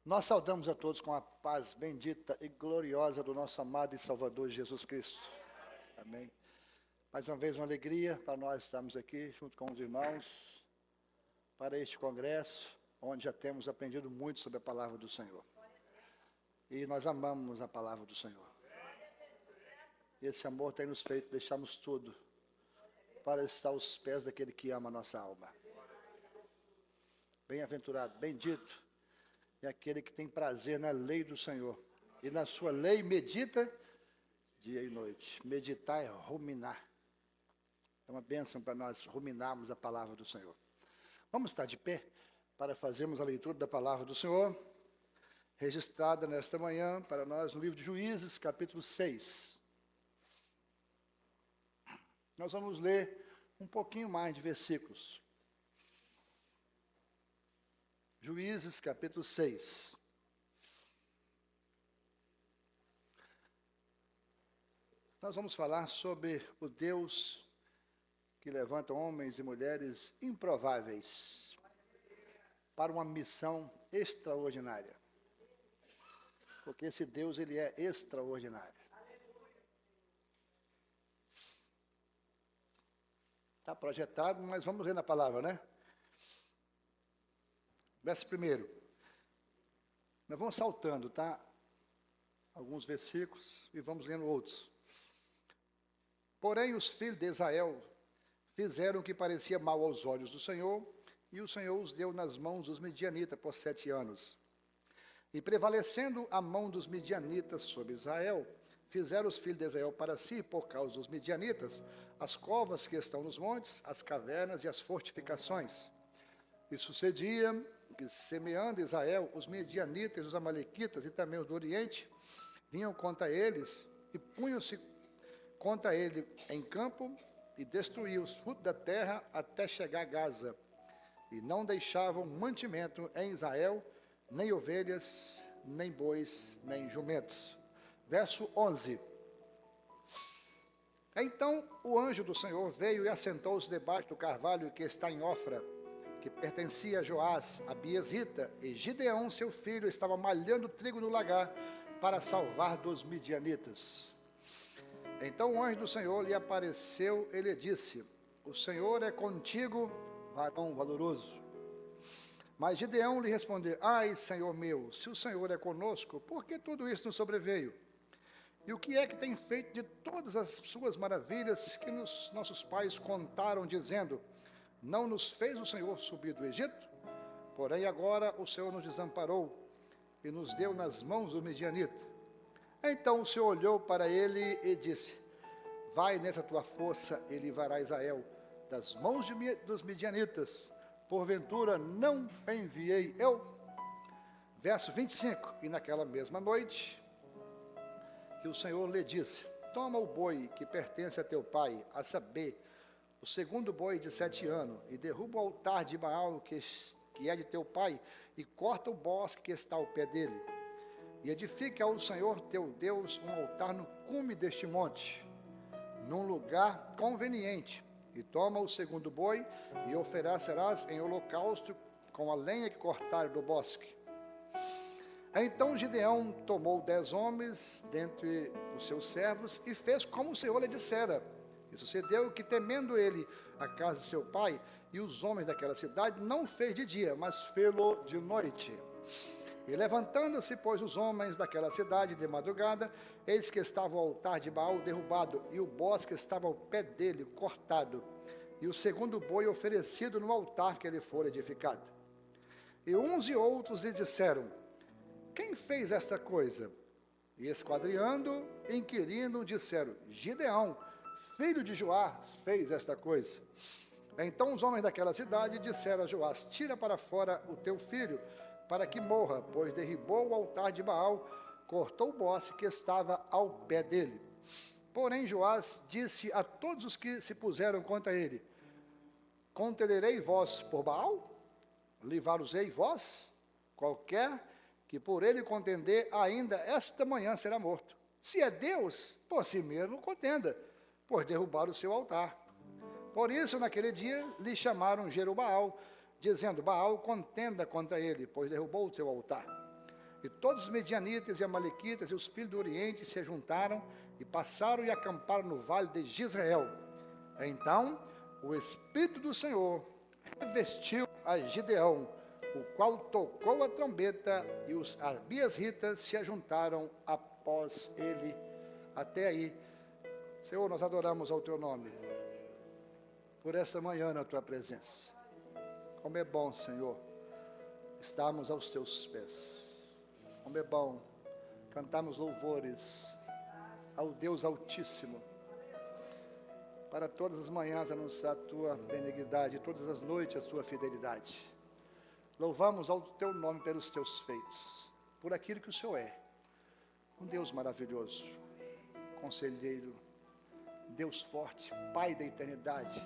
Nós saudamos a todos com a paz bendita e gloriosa do nosso amado e Salvador Jesus Cristo. Amém. Mais uma vez uma alegria para nós estarmos aqui junto com os irmãos para este congresso, onde já temos aprendido muito sobre a palavra do Senhor. E nós amamos a palavra do Senhor. E esse amor tem nos feito deixarmos tudo para estar aos pés daquele que ama a nossa alma. Bem-aventurado, bendito é aquele que tem prazer na lei do Senhor. E na sua lei medita dia e noite. Meditar é ruminar. É uma bênção para nós ruminarmos a palavra do Senhor. Vamos estar de pé para fazermos a leitura da palavra do Senhor, registrada nesta manhã para nós no livro de Juízes, capítulo 6. Nós vamos ler um pouquinho mais de versículos. Juízes, capítulo 6. Nós vamos falar sobre o Deus que levanta homens e mulheres improváveis para uma missão extraordinária. Porque esse Deus, ele é extraordinário. Está projetado, mas vamos ler na palavra, né? Verso 1. Nós vamos saltando, tá? Alguns versículos e vamos lendo outros. Porém, os filhos de Israel fizeram o que parecia mal aos olhos do Senhor, e o Senhor os deu nas mãos dos midianitas por 7 anos. E prevalecendo a mão dos midianitas sobre Israel, fizeram os filhos de Israel para si, por causa dos midianitas, as covas que estão nos montes, as cavernas e as fortificações. E sucedia que, semeando Israel, os midianitas, os amalequitas e também os do Oriente, vinham contra eles e punham-se contra ele em campo e destruíam os frutos da terra até chegar a Gaza. E não deixavam mantimento em Israel, nem ovelhas, nem bois, nem jumentos. Verso 11. Então o anjo do Senhor veio e assentou-se debaixo do carvalho que está em Ofra, que pertencia a Joás, a Biesrita, e Gideão, seu filho, estava malhando trigo no lagar para salvar dos midianitas. Então o anjo do Senhor lhe apareceu e lhe disse: o Senhor é contigo, varão valoroso. Mas Gideão lhe respondeu: ai, Senhor meu, se o Senhor é conosco, por que tudo isso nos sobreveio? E o que é que tem feito de todas as suas maravilhas que nossos pais contaram, dizendo: não nos fez o Senhor subir do Egito? Porém agora o Senhor nos desamparou e nos deu nas mãos do midianita. Então o Senhor olhou para ele e disse: vai nessa tua força e livrará Israel das mãos dos midianitas. Porventura não enviei eu? Verso 25. E naquela mesma noite que o Senhor lhe disse: toma o boi que pertence a teu pai, a saber, o segundo boi de 7 anos, e derruba o altar de Baal que é de teu pai, e corta o bosque que está ao pé dele. E edifica ao Senhor teu Deus um altar no cume deste monte, num lugar conveniente. E toma o segundo boi, e oferecerás em holocausto com a lenha que cortaram do bosque. Então Gideão tomou 10 homens dentre os seus servos, e fez como o Senhor lhe dissera. E sucedeu que, temendo ele a casa de seu pai e os homens daquela cidade, não fez de dia, mas fê-lo de noite. E levantando-se, pois, os homens daquela cidade de madrugada, eis que estava o altar de Baal derrubado, e o bosque estava ao pé dele, cortado, e o segundo boi oferecido no altar que ele fora edificado. E uns e outros lhe disseram: quem fez esta coisa? E esquadriando, inquirindo, disseram: Gideão, filho de Joás, fez esta coisa. Então os homens daquela cidade disseram a Joás: tira para fora o teu filho, para que morra, pois derribou o altar de Baal, cortou o bosque que estava ao pé dele. Porém Joás disse a todos os que se puseram contra ele: contenderei vós por Baal? Livrar-os-ei vós? Qualquer que por ele contender, ainda esta manhã será morto. Se é Deus, por si mesmo contenda, pois derrubaram o seu altar. Por isso, naquele dia, lhe chamaram Jerubaal, dizendo: Baal contenda contra ele, pois derrubou o seu altar. E todos os medianitas e amalequitas e os filhos do Oriente se juntaram e passaram e acamparam no vale de Jezreel. Então o Espírito do Senhor revestiu a Gideão, o qual tocou a trombeta, e os abiasritas se ajuntaram após ele. Até aí. Senhor, nós adoramos ao teu nome, por esta manhã na tua presença. Como é bom, Senhor, estarmos aos teus pés. Como é bom cantarmos louvores ao Deus Altíssimo. Para todas as manhãs anunciar a tua benignidade, todas as noites a tua fidelidade. Louvamos ao teu nome pelos teus feitos, por aquilo que o Senhor é. Um Deus maravilhoso, conselheiro, Deus forte, Pai da eternidade,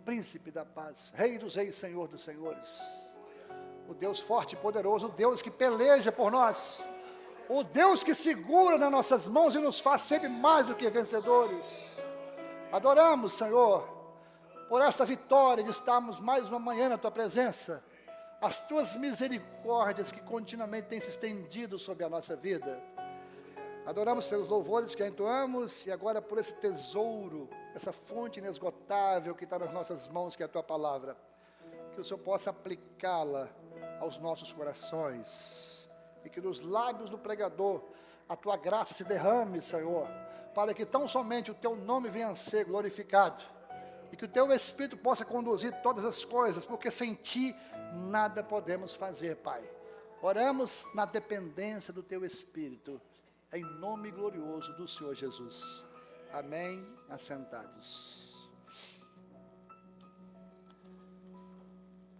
Príncipe da paz, Rei dos reis, Senhor dos senhores. O Deus forte e poderoso, o Deus que peleja por nós, o Deus que segura nas nossas mãos e nos faz sempre mais do que vencedores. Adoramos, Senhor, por esta vitória de estarmos mais uma manhã na tua presença. As tuas misericórdias que continuamente têm se estendido sobre a nossa vida. Adoramos pelos louvores que entoamos e agora por esse tesouro, essa fonte inesgotável que está nas nossas mãos, que é a tua palavra. Que o Senhor possa aplicá-la aos nossos corações e que nos lábios do pregador a tua graça se derrame, Senhor, para que tão somente o teu nome venha a ser glorificado e que o teu Espírito possa conduzir todas as coisas, porque sem ti nada podemos fazer, Pai. Oramos na dependência do teu Espírito, em nome glorioso do Senhor Jesus. Amém. Assentados.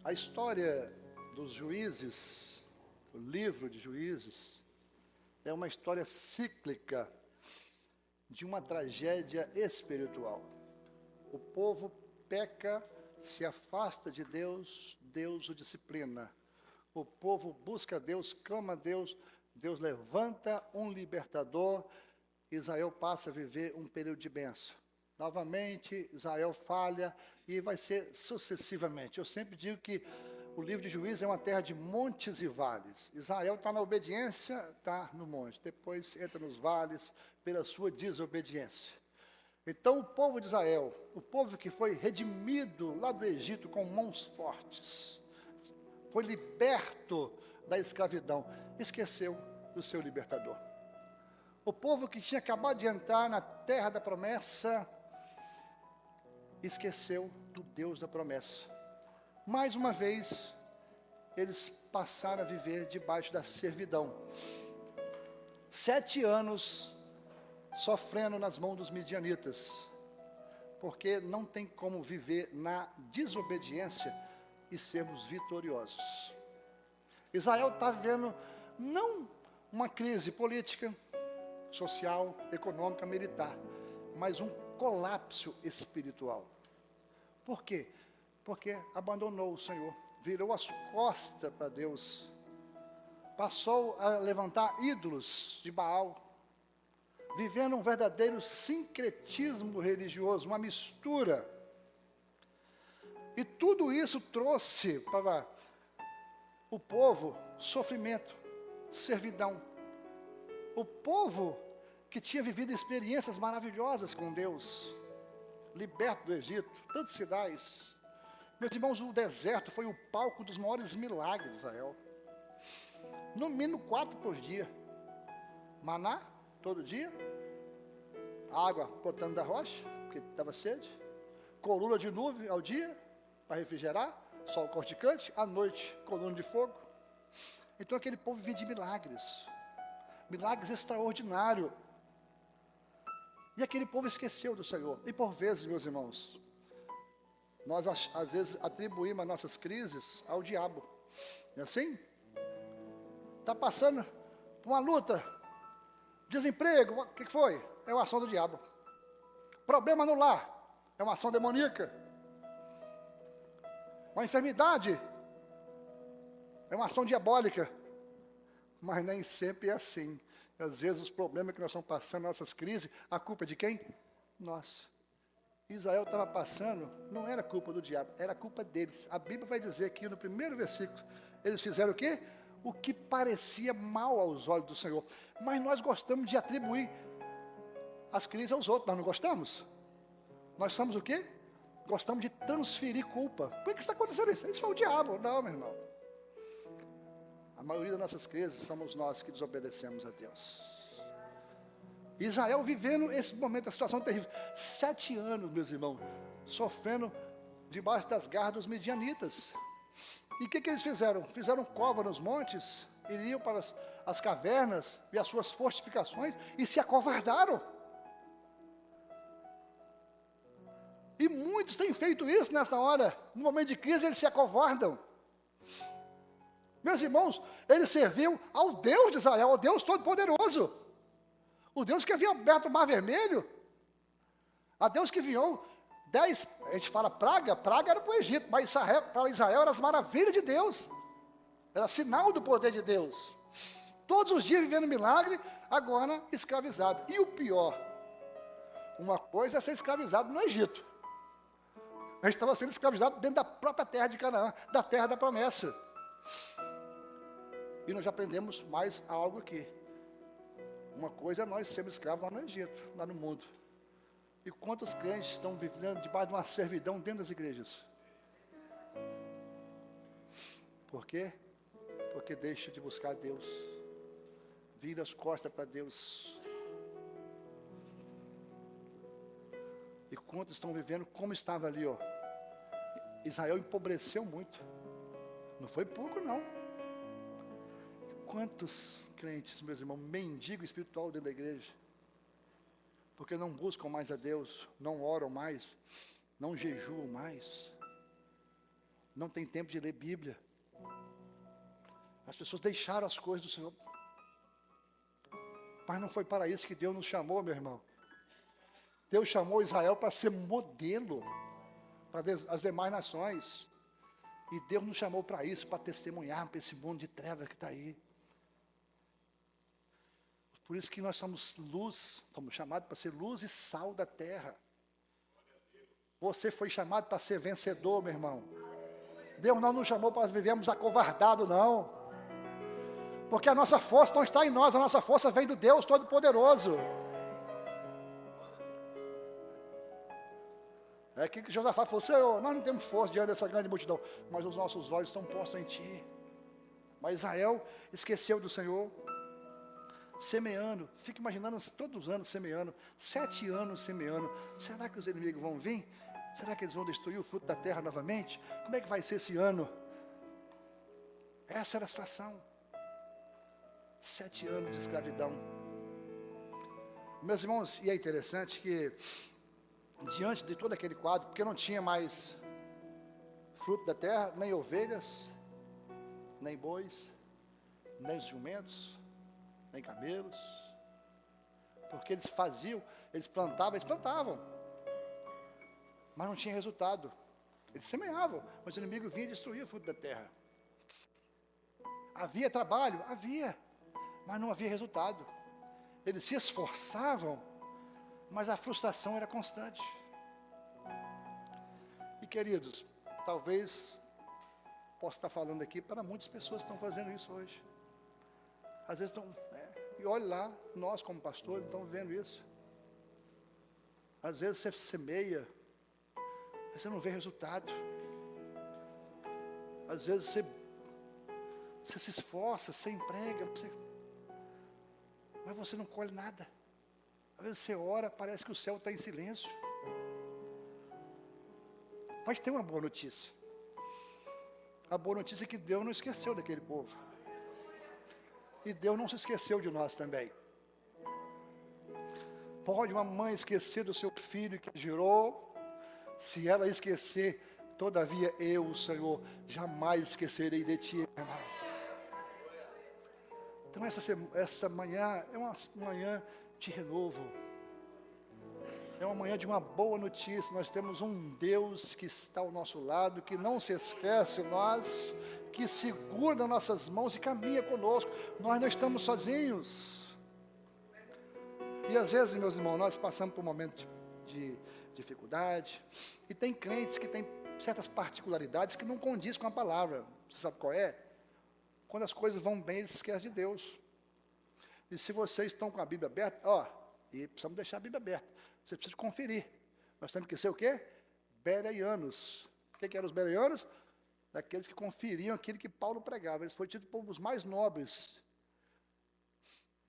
A história dos juízes, o livro de Juízes, é uma história cíclica de uma tragédia espiritual. O povo peca, se afasta de Deus, Deus o disciplina. O povo busca Deus, clama a Deus, Deus levanta um libertador, Israel passa a viver um período de bênção. Novamente, Israel falha e vai ser sucessivamente. Eu sempre digo que o livro de Juízes é uma terra de montes e vales. Israel está na obediência, está no monte. Depois entra nos vales pela sua desobediência. Então o povo de Israel, o povo que foi redimido lá do Egito com mãos fortes, foi liberto da escravidão, esqueceu do seu libertador. O povo que tinha acabado de entrar na terra da promessa, esqueceu do Deus da promessa. Mais uma vez, eles passaram a viver debaixo da servidão. 7 anos sofrendo nas mãos dos midianitas, porque não tem como viver na desobediência e sermos vitoriosos. Israel está vivendo não uma crise política, social, econômica, militar, mas um colapso espiritual. Por quê? Porque abandonou o Senhor, virou as costas para Deus, passou a levantar ídolos de Baal, vivendo um verdadeiro sincretismo religioso, uma mistura. E tudo isso trouxe para o povo sofrimento, servidão. O povo que tinha vivido experiências maravilhosas com Deus, liberto do Egito, tantos sinais. Meus irmãos, o deserto foi o palco dos maiores milagres de Israel. No mínimo 4 por dia. Maná, todo dia. Água brotando da rocha, porque estava sede. Coluna de nuvem ao dia, para refrigerar. Sol corticante, à noite, coluna de fogo. Então aquele povo vivia de milagres. Milagres extraordinários. E aquele povo esqueceu do Senhor. E por vezes, meus irmãos, nós às vezes atribuímos as nossas crises ao diabo. Não é assim? Está passando uma luta, desemprego, o que foi? É uma ação do diabo. Problema no lar, é uma ação demoníaca. Uma enfermidade, é uma ação diabólica. Mas nem sempre é assim. Às vezes os problemas que nós estamos passando, nossas crises, a culpa é de quem? Nós. Israel estava passando, não era culpa do diabo, era culpa deles. A Bíblia vai dizer aqui no primeiro versículo, eles fizeram o quê? o que parecia mal aos olhos do Senhor. Mas nós gostamos de atribuir as crises aos outros, nós não gostamos? Nós somos o quê? Gostamos de transferir culpa. Por que está acontecendo isso? Isso foi o diabo. Não, meu irmão. A maioria das nossas crises somos nós que desobedecemos a Deus. Israel vivendo esse momento, a situação terrível. 7 anos, meus irmãos, sofrendo debaixo das garras dos midianitas. E o que eles fizeram? Fizeram cova nos montes, iriam para as cavernas e as suas fortificações e se acovardaram. E muitos têm feito isso nesta hora. No momento de crise, eles se acovardam. Meus irmãos, eles serviam ao Deus de Israel, ao Deus Todo-Poderoso. O Deus que havia aberto o Mar Vermelho. A Deus que enviou 10, a gente fala praga era para o Egito, mas para Israel era as maravilhas de Deus. Era sinal do poder de Deus. Todos os dias vivendo milagre, agora escravizado. E o pior, uma coisa é ser escravizado no Egito. A gente estava sendo escravizado dentro da própria terra de Canaã, da terra da promessa. E nós já aprendemos mais algo aqui. Uma coisa é nós sermos escravos lá no Egito, lá no mundo. E quantos crentes estão vivendo debaixo de uma servidão dentro das igrejas? Por quê? Porque deixa de buscar Deus. Vira as costas para Deus. E quantos estão vivendo como estava ali, ó. Israel empobreceu muito. Não foi pouco, não. Quantos crentes, meus irmãos, mendigo espiritual dentro da igreja, porque não buscam mais a Deus, não oram mais, não jejuam mais, não tem tempo de ler Bíblia. As pessoas deixaram as coisas do Senhor. Mas não foi para isso que Deus nos chamou, meu irmão. Deus chamou Israel para ser modelo para as demais nações. E Deus nos chamou para isso, para testemunhar para esse mundo de trevas que está aí. Por isso que nós somos luz, fomos chamados para ser luz e sal da terra. Você foi chamado para ser vencedor, meu irmão. Deus não nos chamou para vivermos acovardados, não. Porque a nossa força não está em nós, a nossa força vem do Deus Todo-Poderoso. É aquilo que Josafá falou: Senhor, nós não temos força diante dessa grande multidão, mas os nossos olhos estão postos em Ti. Mas Israel esqueceu do Senhor. Semeando, fica imaginando todos os anos semeando, 7 anos semeando. Será que os inimigos vão vir? Será que eles vão destruir o fruto da terra novamente? Como é que vai ser esse ano? Essa era a situação. 7 anos de escravidão. Meus irmãos, e é interessante que diante de todo aquele quadro, porque não tinha mais fruto da terra, nem ovelhas, nem bois, nem jumentos, nem camelos, porque eles faziam, eles plantavam, mas não tinha resultado. Eles semeavam, mas o inimigo vinha e destruía o fruto da terra. Havia trabalho? Havia, mas não havia resultado. Eles se esforçavam, mas a frustração era constante. E queridos, talvez possa estar falando aqui para muitas pessoas que estão fazendo isso hoje. Às vezes estão, e olha lá, nós como pastores estamos vendo isso. Às vezes você semeia, mas você não vê resultado. Às vezes você se esforça, você emprega, mas você não colhe nada. Às vezes você ora, parece que o céu está em silêncio. Mas tem uma boa notícia. A boa notícia é que Deus não esqueceu daquele povo. E Deus não se esqueceu de nós também. Pode uma mãe esquecer do seu filho que gerou? Se ela esquecer, todavia eu, o Senhor, jamais esquecerei de ti, meu irmão. Então essa manhã é uma manhã de renovo. É uma manhã de uma boa notícia. Nós temos um Deus que está ao nosso lado, que não se esquece de nós, que segura nas nossas mãos e caminha conosco. Nós não estamos sozinhos. E às vezes, meus irmãos, nós passamos por um momento de dificuldade. E tem crentes que têm certas particularidades que não condiz com a palavra. Você sabe qual é? Quando as coisas vão bem, eles esquecem de Deus. E se vocês estão com a Bíblia aberta, e precisamos deixar a Bíblia aberta. Você precisa conferir. Nós temos que ser o quê? Bereanos. O que eram os bereanos? Daqueles que conferiam aquilo que Paulo pregava. Eles foram tidos como os mais nobres.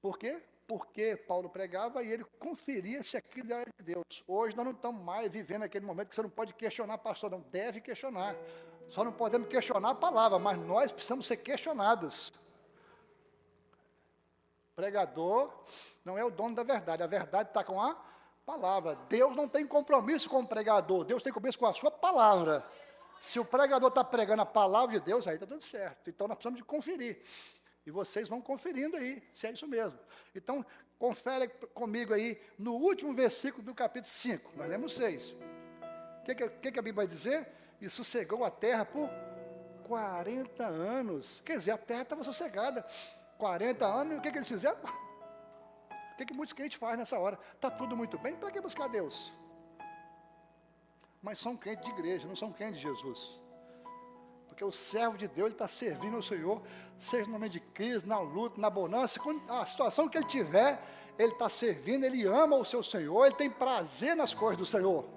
Por quê? Porque Paulo pregava e ele conferia se aquilo era de Deus. Hoje nós não estamos mais vivendo aquele momento que você não pode questionar pastor, não. Deve questionar. Só não podemos questionar a palavra, mas nós precisamos ser questionados. Pregador não é o dono da verdade. A verdade está com a palavra. Deus não tem compromisso com o pregador. Deus tem compromisso com a sua palavra. Se o pregador está pregando a palavra de Deus, aí está tudo certo. Então nós precisamos de conferir. E vocês vão conferindo aí, se é isso mesmo. Então, confere comigo aí, no último versículo do capítulo 5. Nós lemos 6. O que a Bíblia vai dizer? E sossegou a terra por 40 anos. Quer dizer, a terra estava sossegada. 40 anos, e o que eles fizeram? O que muitos crentes fazem nessa hora? Está tudo muito bem, para que buscar Deus? Mas são crentes de igreja, não são crentes de Jesus. Porque o servo de Deus, ele está servindo ao Senhor, seja no momento de crise, na luta, na bonança, a situação que ele tiver, ele está servindo, ele ama o seu Senhor, ele tem prazer nas coisas do Senhor.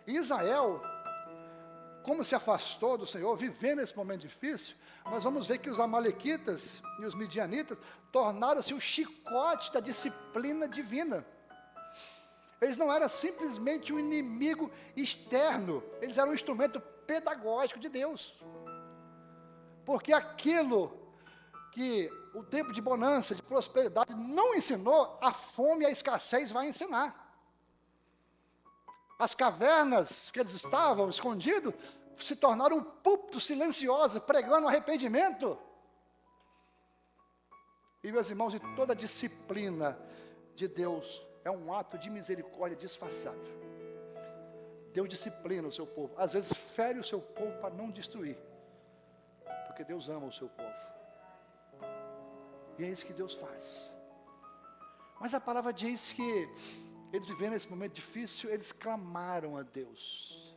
E Israel, como se afastou do Senhor, vivendo esse momento difícil, nós vamos ver que os amalequitas e os midianitas tornaram-se o chicote da disciplina divina. Eles não eram simplesmente um inimigo externo, eles eram um instrumento pedagógico de Deus. Porque aquilo que o tempo de bonança, de prosperidade não ensinou, a fome e a escassez vai ensinar. As cavernas que eles estavam escondidos se tornaram um púlpito silencioso, pregando arrependimento. E meus irmãos, de toda a disciplina de Deus é um ato de misericórdia disfarçado. Deus disciplina o seu povo. Às vezes fere o seu povo para não destruir. Porque Deus ama o seu povo. E é isso que Deus faz. Mas a palavra diz que eles vivendo esse momento difícil, eles clamaram a Deus.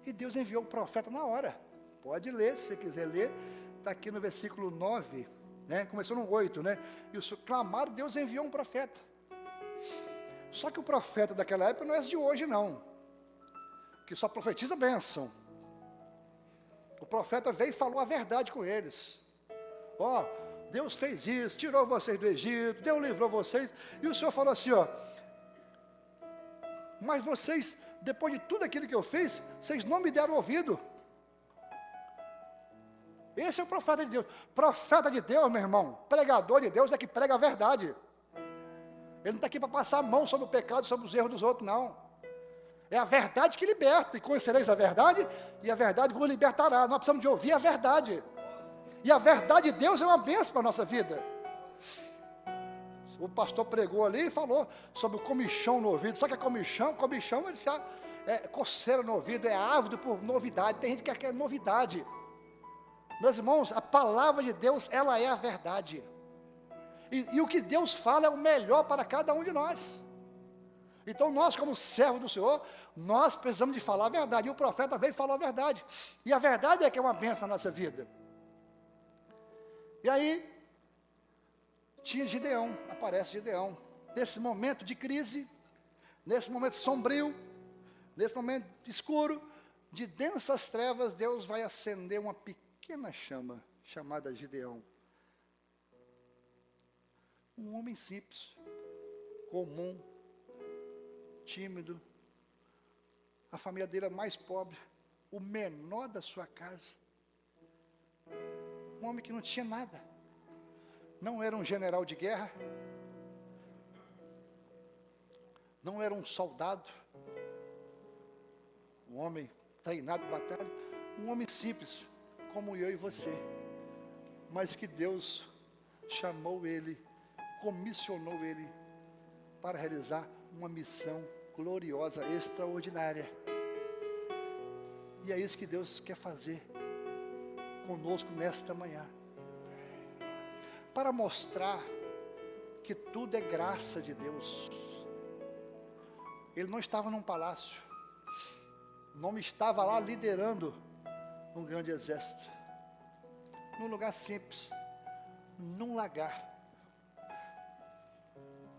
E Deus enviou o profeta na hora. Pode ler, se você quiser ler. Está aqui no versículo 9. Né? Começou no 8, né? E o clamaram, Deus enviou um profeta. Só que o profeta daquela época não é esse de hoje, não. Que só profetiza bênção. O profeta veio e falou a verdade com eles. Deus fez isso, tirou vocês do Egito, Deus livrou vocês. E o Senhor falou assim, mas vocês, depois de tudo aquilo que eu fiz, vocês não me deram ouvido. Esse é o profeta de Deus. Profeta de Deus, meu irmão, pregador de Deus é que prega a verdade. Ele não está aqui para passar a mão sobre o pecado, sobre os erros dos outros, não. É a verdade que liberta, e conhecereis a verdade, e a verdade vos libertará. Nós precisamos de ouvir a verdade. E a verdade de Deus é uma bênção para a nossa vida. O pastor pregou ali e falou sobre o comichão no ouvido. Sabe o que é comichão? Comichão, ele já é coceira no ouvido, é ávido por novidade. Tem gente que quer novidade. Meus irmãos, a palavra de Deus, ela é a verdade. E o que Deus fala é o melhor para cada um de nós. Então nós, como servos do Senhor, nós precisamos de falar a verdade. E o profeta veio e falou a verdade. E a verdade é que é uma bênção na nossa vida. E aí, tinha Gideão, aparece Gideão. Nesse momento de crise, nesse momento sombrio, nesse momento escuro, de densas trevas, Deus vai acender uma pequena chama, chamada Gideão. Um homem simples, comum, tímido, a família dele era mais pobre, o menor da sua casa, um homem que não tinha nada, não era um general de guerra, não era um soldado, um homem treinado em batalha, um homem simples, como eu e você, mas que Deus chamou ele, comissionou ele para realizar uma missão gloriosa, extraordinária. E é isso que Deus quer fazer conosco nesta manhã. Para mostrar que tudo é graça de Deus. Ele não estava num palácio. Não estava lá liderando um grande exército. num lugar simples, num lagar.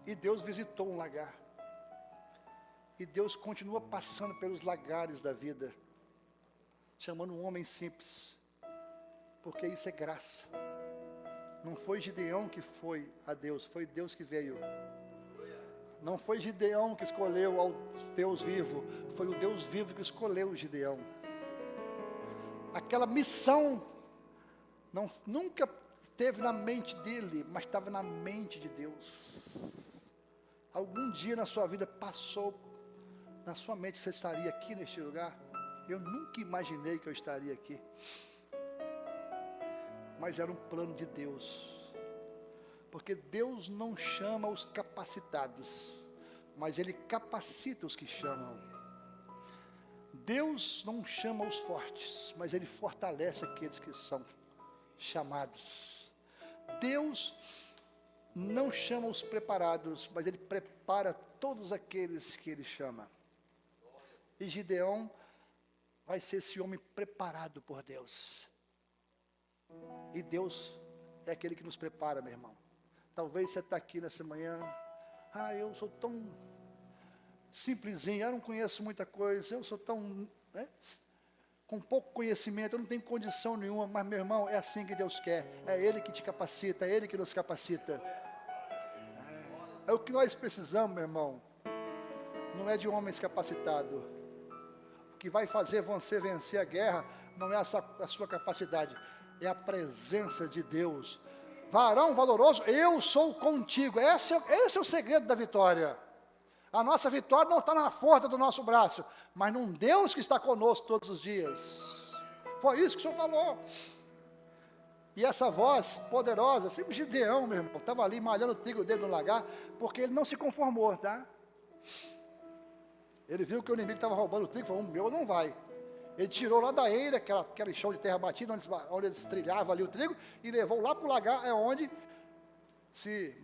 E Deus visitou um lagar. E Deus continua passando pelos lagares da vida, chamando um homem simples, porque isso é graça. Não foi Gideão que foi a Deus, foi Deus que veio. Não foi Gideão que escolheu ao Deus vivo, foi o Deus vivo que escolheu Gideão. Aquela missão nunca esteve na mente dele, mas estava na mente de Deus. Algum dia na sua vida passou na sua mente, você estaria aqui neste lugar? Eu nunca imaginei que eu estaria aqui. Mas era um plano de Deus. Porque Deus não chama os capacitados, mas Ele capacita os que chamam. Deus não chama os fortes, mas Ele fortalece aqueles que são chamados. Deus não chama os preparados, mas Ele prepara todos aqueles que Ele chama. E Gideão vai ser esse homem preparado por Deus. E Deus é aquele que nos prepara, meu irmão. Talvez você está aqui nessa manhã, eu sou tão simplesinho, eu não conheço muita coisa, eu sou tão, com pouco conhecimento, eu não tenho condição nenhuma, mas meu irmão, é assim que Deus quer, é Ele que te capacita, é Ele que nos capacita. É o que nós precisamos, meu irmão, não é de homens capacitados. O que vai fazer você vencer a guerra não é a sua capacidade, é a presença de Deus. Varão valoroso, eu sou contigo. Esse é o segredo da vitória. A nossa vitória não está na força do nosso braço, mas num Deus que está conosco todos os dias. Foi isso que o Senhor falou. E essa voz poderosa, assim, o Gideão, meu irmão, estava ali malhando o trigo dele no lagar, porque ele não se conformou, tá? Ele viu que o inimigo estava roubando o trigo, falou, o meu não vai. Ele tirou lá da eira, aquele chão de terra batida, onde eles trilhavam ali o trigo, e levou lá para o lagar, é onde se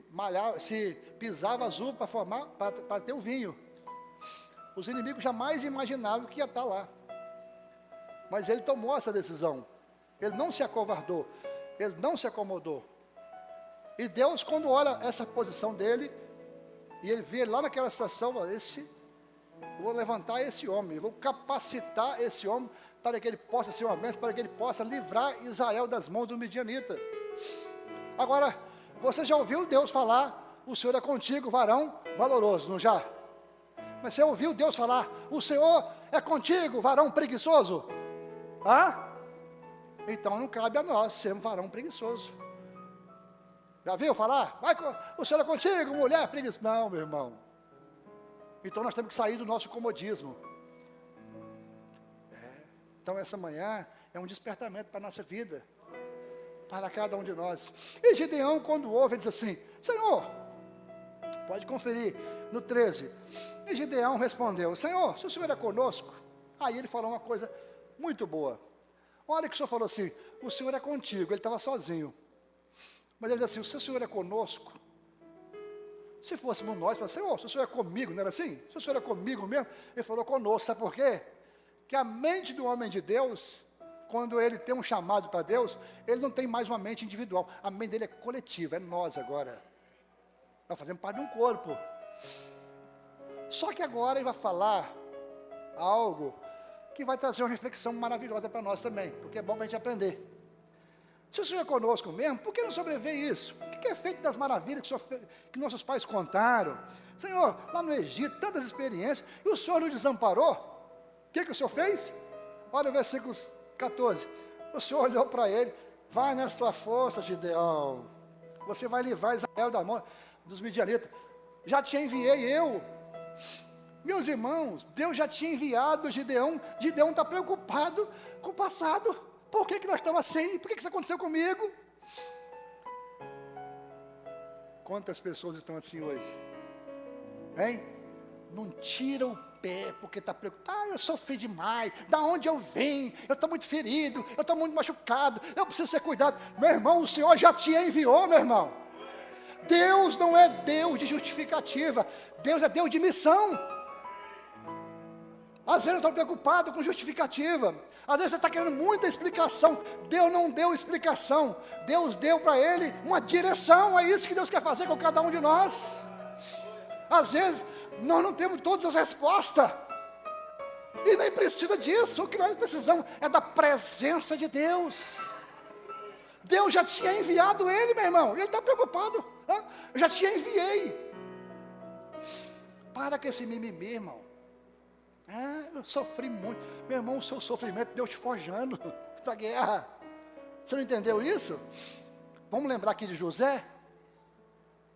pisava as uvas para ter o vinho. Os inimigos jamais imaginavam que ia estar lá. Mas ele tomou essa decisão. Ele não se acovardou, ele não se acomodou. E Deus, quando olha essa posição dele, e ele vê lá naquela situação, vou levantar esse homem, vou capacitar esse homem para que ele possa ser uma bênção, para que ele possa livrar Israel das mãos do midianita. Agora, você já ouviu Deus falar, o Senhor é contigo, varão valoroso, não já? Mas você ouviu Deus falar, o Senhor é contigo, varão preguiçoso? Então não cabe a nós sermos varão preguiçoso. Já viu falar? O Senhor é contigo, mulher preguiçosa. Não, meu irmão. Então nós temos que sair do nosso comodismo. Então essa manhã é um despertamento para a nossa vida, para cada um de nós. E Gideão, quando ouve, ele diz assim, Senhor, pode conferir no 13. E Gideão respondeu, Senhor, se o Senhor é conosco, aí ele falou uma coisa muito boa. Olha que o Senhor falou assim, o Senhor é contigo, ele estava sozinho. Mas ele diz assim, se o Senhor é conosco, se fôssemos nós, Senhor, se o Senhor é comigo, não era assim? Se o Senhor é comigo mesmo, ele falou conosco, sabe por quê? Que a mente do homem de Deus, quando ele tem um chamado para Deus, ele não tem mais uma mente individual, a mente dele é coletiva, é nós agora. Nós fazemos parte de um corpo. Só que agora ele vai falar algo que vai trazer uma reflexão maravilhosa para nós também, porque é bom para a gente aprender. Se o Senhor é conosco mesmo, por que não sobrevive isso? O que é feito das maravilhas que nossos pais contaram? Senhor, lá no Egito, tantas experiências, e o Senhor nos desamparou? O que o Senhor fez? Olha o versículo 14. O Senhor olhou para ele, vai nessa tua força, Gideão. Você vai livrar Israel da mão dos midianitas. Já te enviei eu. Meus irmãos, Deus já tinha enviado Gideão. Gideão está preocupado com o passado. Por que nós estamos assim? Por que isso aconteceu comigo? Quantas pessoas estão assim hoje? Hein? Não tira o pé porque está preocupado. Eu sofri demais. Da onde eu venho? Eu estou muito ferido. Eu estou muito machucado. Eu preciso ser cuidado. Meu irmão, o Senhor já te enviou, meu irmão. Deus não é Deus de justificativa. Deus é Deus de missão. Às vezes eu estou preocupado com justificativa. Às vezes você está querendo muita explicação. Deus não deu explicação. Deus deu para ele uma direção. É isso que Deus quer fazer com cada um de nós. Às vezes nós não temos todas as respostas. E nem precisa disso. O que nós precisamos é da presença de Deus. Deus já tinha enviado ele, meu irmão. Ele está preocupado. Eu já te enviei. Para com esse mimimi, irmão. Eu sofri muito. Meu irmão, o seu sofrimento deu te forjando para a guerra. Você não entendeu isso? Vamos lembrar aqui de José.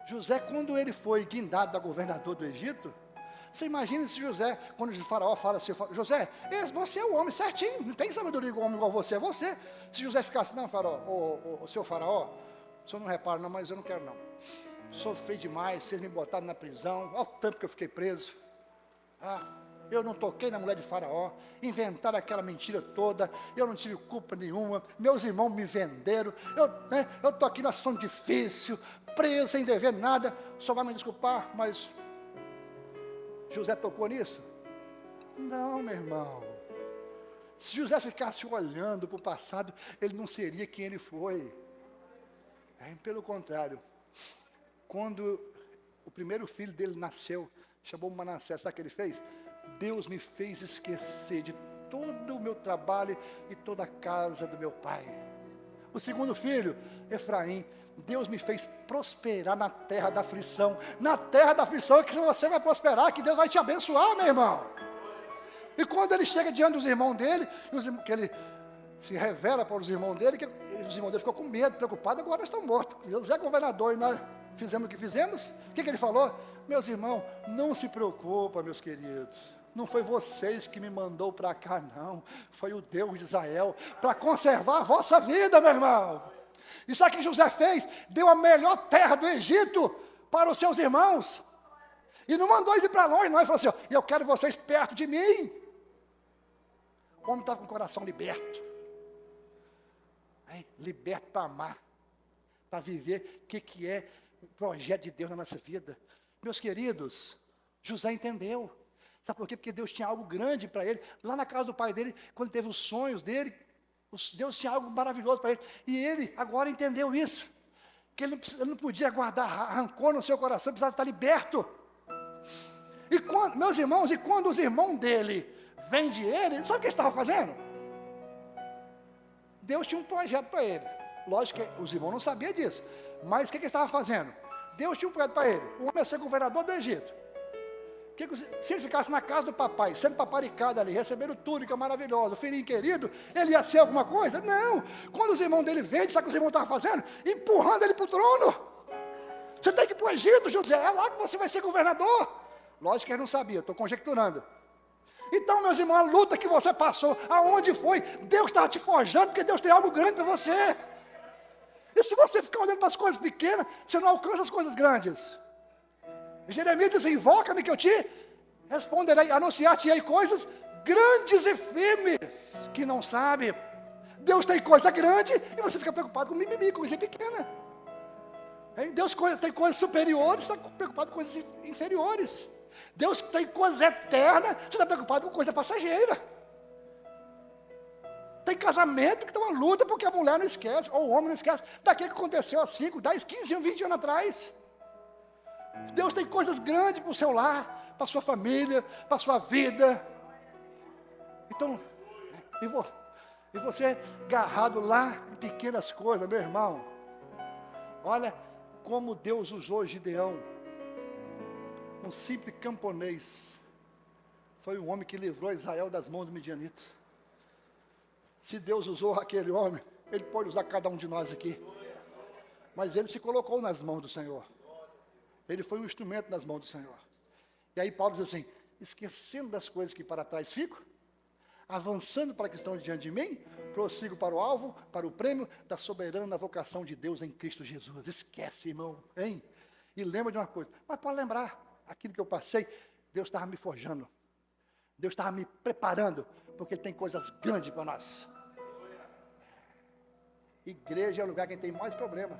José, quando ele foi guindado da governador do Egito, você imagina se José, quando o faraó fala assim, José, você é o homem certinho, não tem sabedoria igual homem igual você, é você. Se José ficasse, não, faraó, o seu faraó, o senhor não repara não, mas eu não quero não. Sofri demais, vocês me botaram na prisão, olha o tempo que eu fiquei preso. Eu não toquei na mulher de faraó, inventaram aquela mentira toda, eu não tive culpa nenhuma, meus irmãos me venderam, eu estou aqui numa situação difícil, preso, sem dever nada, só vai me desculpar, mas José tocou nisso? Não, meu irmão. Se José ficasse olhando para o passado, ele não seria quem ele foi. Pelo contrário, quando o primeiro filho dele nasceu, chamou Manassés, sabe o que ele fez? Deus me fez esquecer de todo o meu trabalho e toda a casa do meu pai. O segundo filho, Efraim, Deus me fez prosperar na terra da aflição. Na terra da aflição é que você vai prosperar, que Deus vai te abençoar, meu irmão. E quando ele chega diante dos irmãos dele, que ele se revela para os irmãos dele, que os irmãos dele ficam com medo, preocupados, agora nós estamos mortos. Deus é governador e nós fizemos o que fizemos. O que ele falou? Meus irmãos, não se preocupa, meus queridos. Não foi vocês que me mandou para cá, não. Foi o Deus de Israel, para conservar a vossa vida, meu irmão. E sabe o que José fez? Deu a melhor terra do Egito para os seus irmãos. E não mandou eles ir para longe, não. Ele falou assim, eu quero vocês perto de mim. O homem estava com o coração liberto. Liberto para amar, para viver o que é o projeto de Deus na nossa vida. Meus queridos, José entendeu. Sabe por quê? Porque Deus tinha algo grande para ele. Lá na casa do pai dele, quando teve os sonhos dele, Deus tinha algo maravilhoso para ele. E ele agora entendeu isso. Que ele não podia guardar rancor no seu coração, precisava estar liberto. E quando, meus irmãos, quando os irmãos dele vêm de ele, sabe o que ele estava fazendo? Deus tinha um projeto para ele. Lógico que os irmãos não sabiam disso. Mas o que ele estava fazendo? Deus tinha um projeto para ele. O homem ia ser governador do Egito. Se ele ficasse na casa do papai, sendo paparicado ali, recebendo túnica maravilhosa, o filhinho querido, ele ia ser alguma coisa? Não. Quando os irmãos dele vêm, sabe o que os irmãos estavam fazendo? Empurrando ele para o trono. Você tem que ir para o Egito, José, é lá que você vai ser governador. Lógico que ele não sabia, estou conjecturando. Então, meus irmãos, a luta que você passou, aonde foi, Deus estava te forjando, porque Deus tem algo grande para você. E se você ficar olhando para as coisas pequenas, você não alcança as coisas grandes. Jeremias diz assim, invoca-me que eu te responderei, anunciar-te-ei coisas grandes e firmes, que não sabe. Deus tem coisa grande, e você fica preocupado com mimimi, com coisa pequena. Deus tem coisas superiores, você está preocupado com coisas inferiores. Deus tem coisas eternas, você está preocupado com coisa passageira. Tem casamento que está uma luta, porque a mulher não esquece, ou o homem não esquece, daquilo que aconteceu há 5, 10, 15, 20 anos atrás. Deus tem coisas grandes para o seu lar, para a sua família, para a sua vida. Então, e você agarrado lá em pequenas coisas, meu irmão. Olha como Deus usou Gideão, um simples camponês. Foi um homem que livrou Israel das mãos do midianita. Se Deus usou aquele homem, Ele pode usar cada um de nós aqui. Mas ele se colocou nas mãos do Senhor. Ele foi um instrumento nas mãos do Senhor. E aí Paulo diz assim, esquecendo das coisas que para trás fico, avançando para a questão diante de mim, prossigo para o alvo, para o prêmio da soberana vocação de Deus em Cristo Jesus. Esquece, irmão, hein? E lembra de uma coisa, mas pode lembrar, aquilo que eu passei, Deus estava me forjando. Deus estava me preparando, porque Ele tem coisas grandes para nós. Igreja é o lugar que tem mais problema.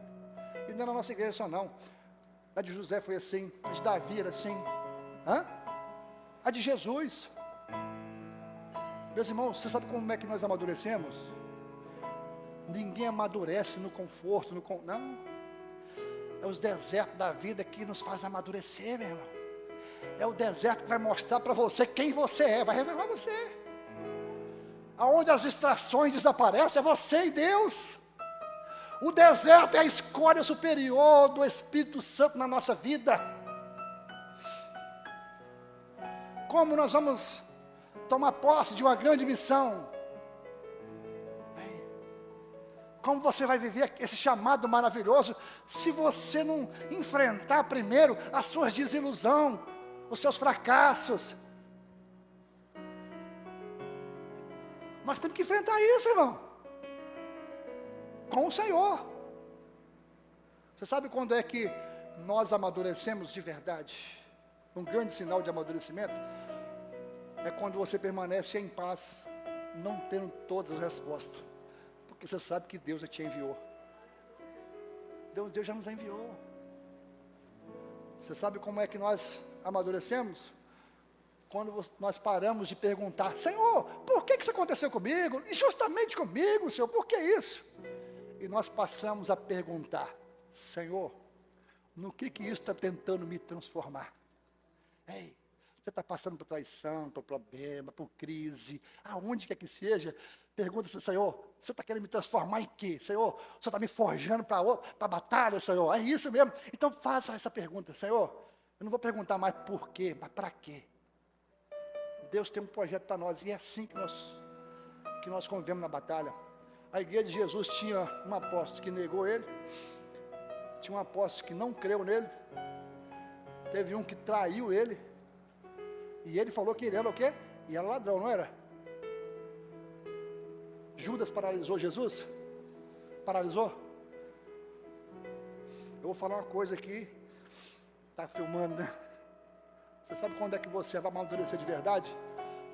E não é na nossa igreja só não. A de José foi assim, a de Davi era assim. A de Jesus. Meus irmãos, você sabe como é que nós amadurecemos? Ninguém amadurece no conforto, não. É os desertos da vida que nos faz amadurecer, meu irmão. É o deserto que vai mostrar para você quem você é, vai revelar você. Aonde as distrações desaparecem, é você e Deus. O deserto é a escolha superior do Espírito Santo na nossa vida. Como nós vamos tomar posse de uma grande missão? Como você vai viver esse chamado maravilhoso se você não enfrentar primeiro as suas desilusões, os seus fracassos? Nós temos que enfrentar isso, irmão, com o Senhor. Você sabe quando é que nós amadurecemos de verdade? Um grande sinal de amadurecimento é quando você permanece em paz, não tendo todas as respostas, porque você sabe que Deus já te enviou. Deus já nos enviou. Você sabe como é que nós amadurecemos? Quando nós paramos de perguntar: Senhor, por que isso aconteceu comigo? E justamente comigo, Senhor, por que isso? E nós passamos a perguntar: Senhor, no que isso está tentando me transformar? Ei, você está passando por traição, por problema, por crise, aonde quer que seja, pergunta-se: Senhor, o Senhor está querendo me transformar em quê? Senhor, o Senhor está me forjando para a batalha, Senhor? É isso mesmo? Então faça essa pergunta: Senhor, eu não vou perguntar mais por quê, mas para quê? Deus tem um projeto para nós, e é assim que nós convivemos na batalha. A igreja de Jesus tinha um apóstolo que negou ele, tinha um apóstolo que não creu nele, teve um que traiu ele, e ele falou que ele era o quê? E era ladrão, não era? Judas paralisou Jesus? Paralisou? Eu vou falar uma coisa aqui, está filmando, né? Você sabe quando é que você vai amadurecer de verdade?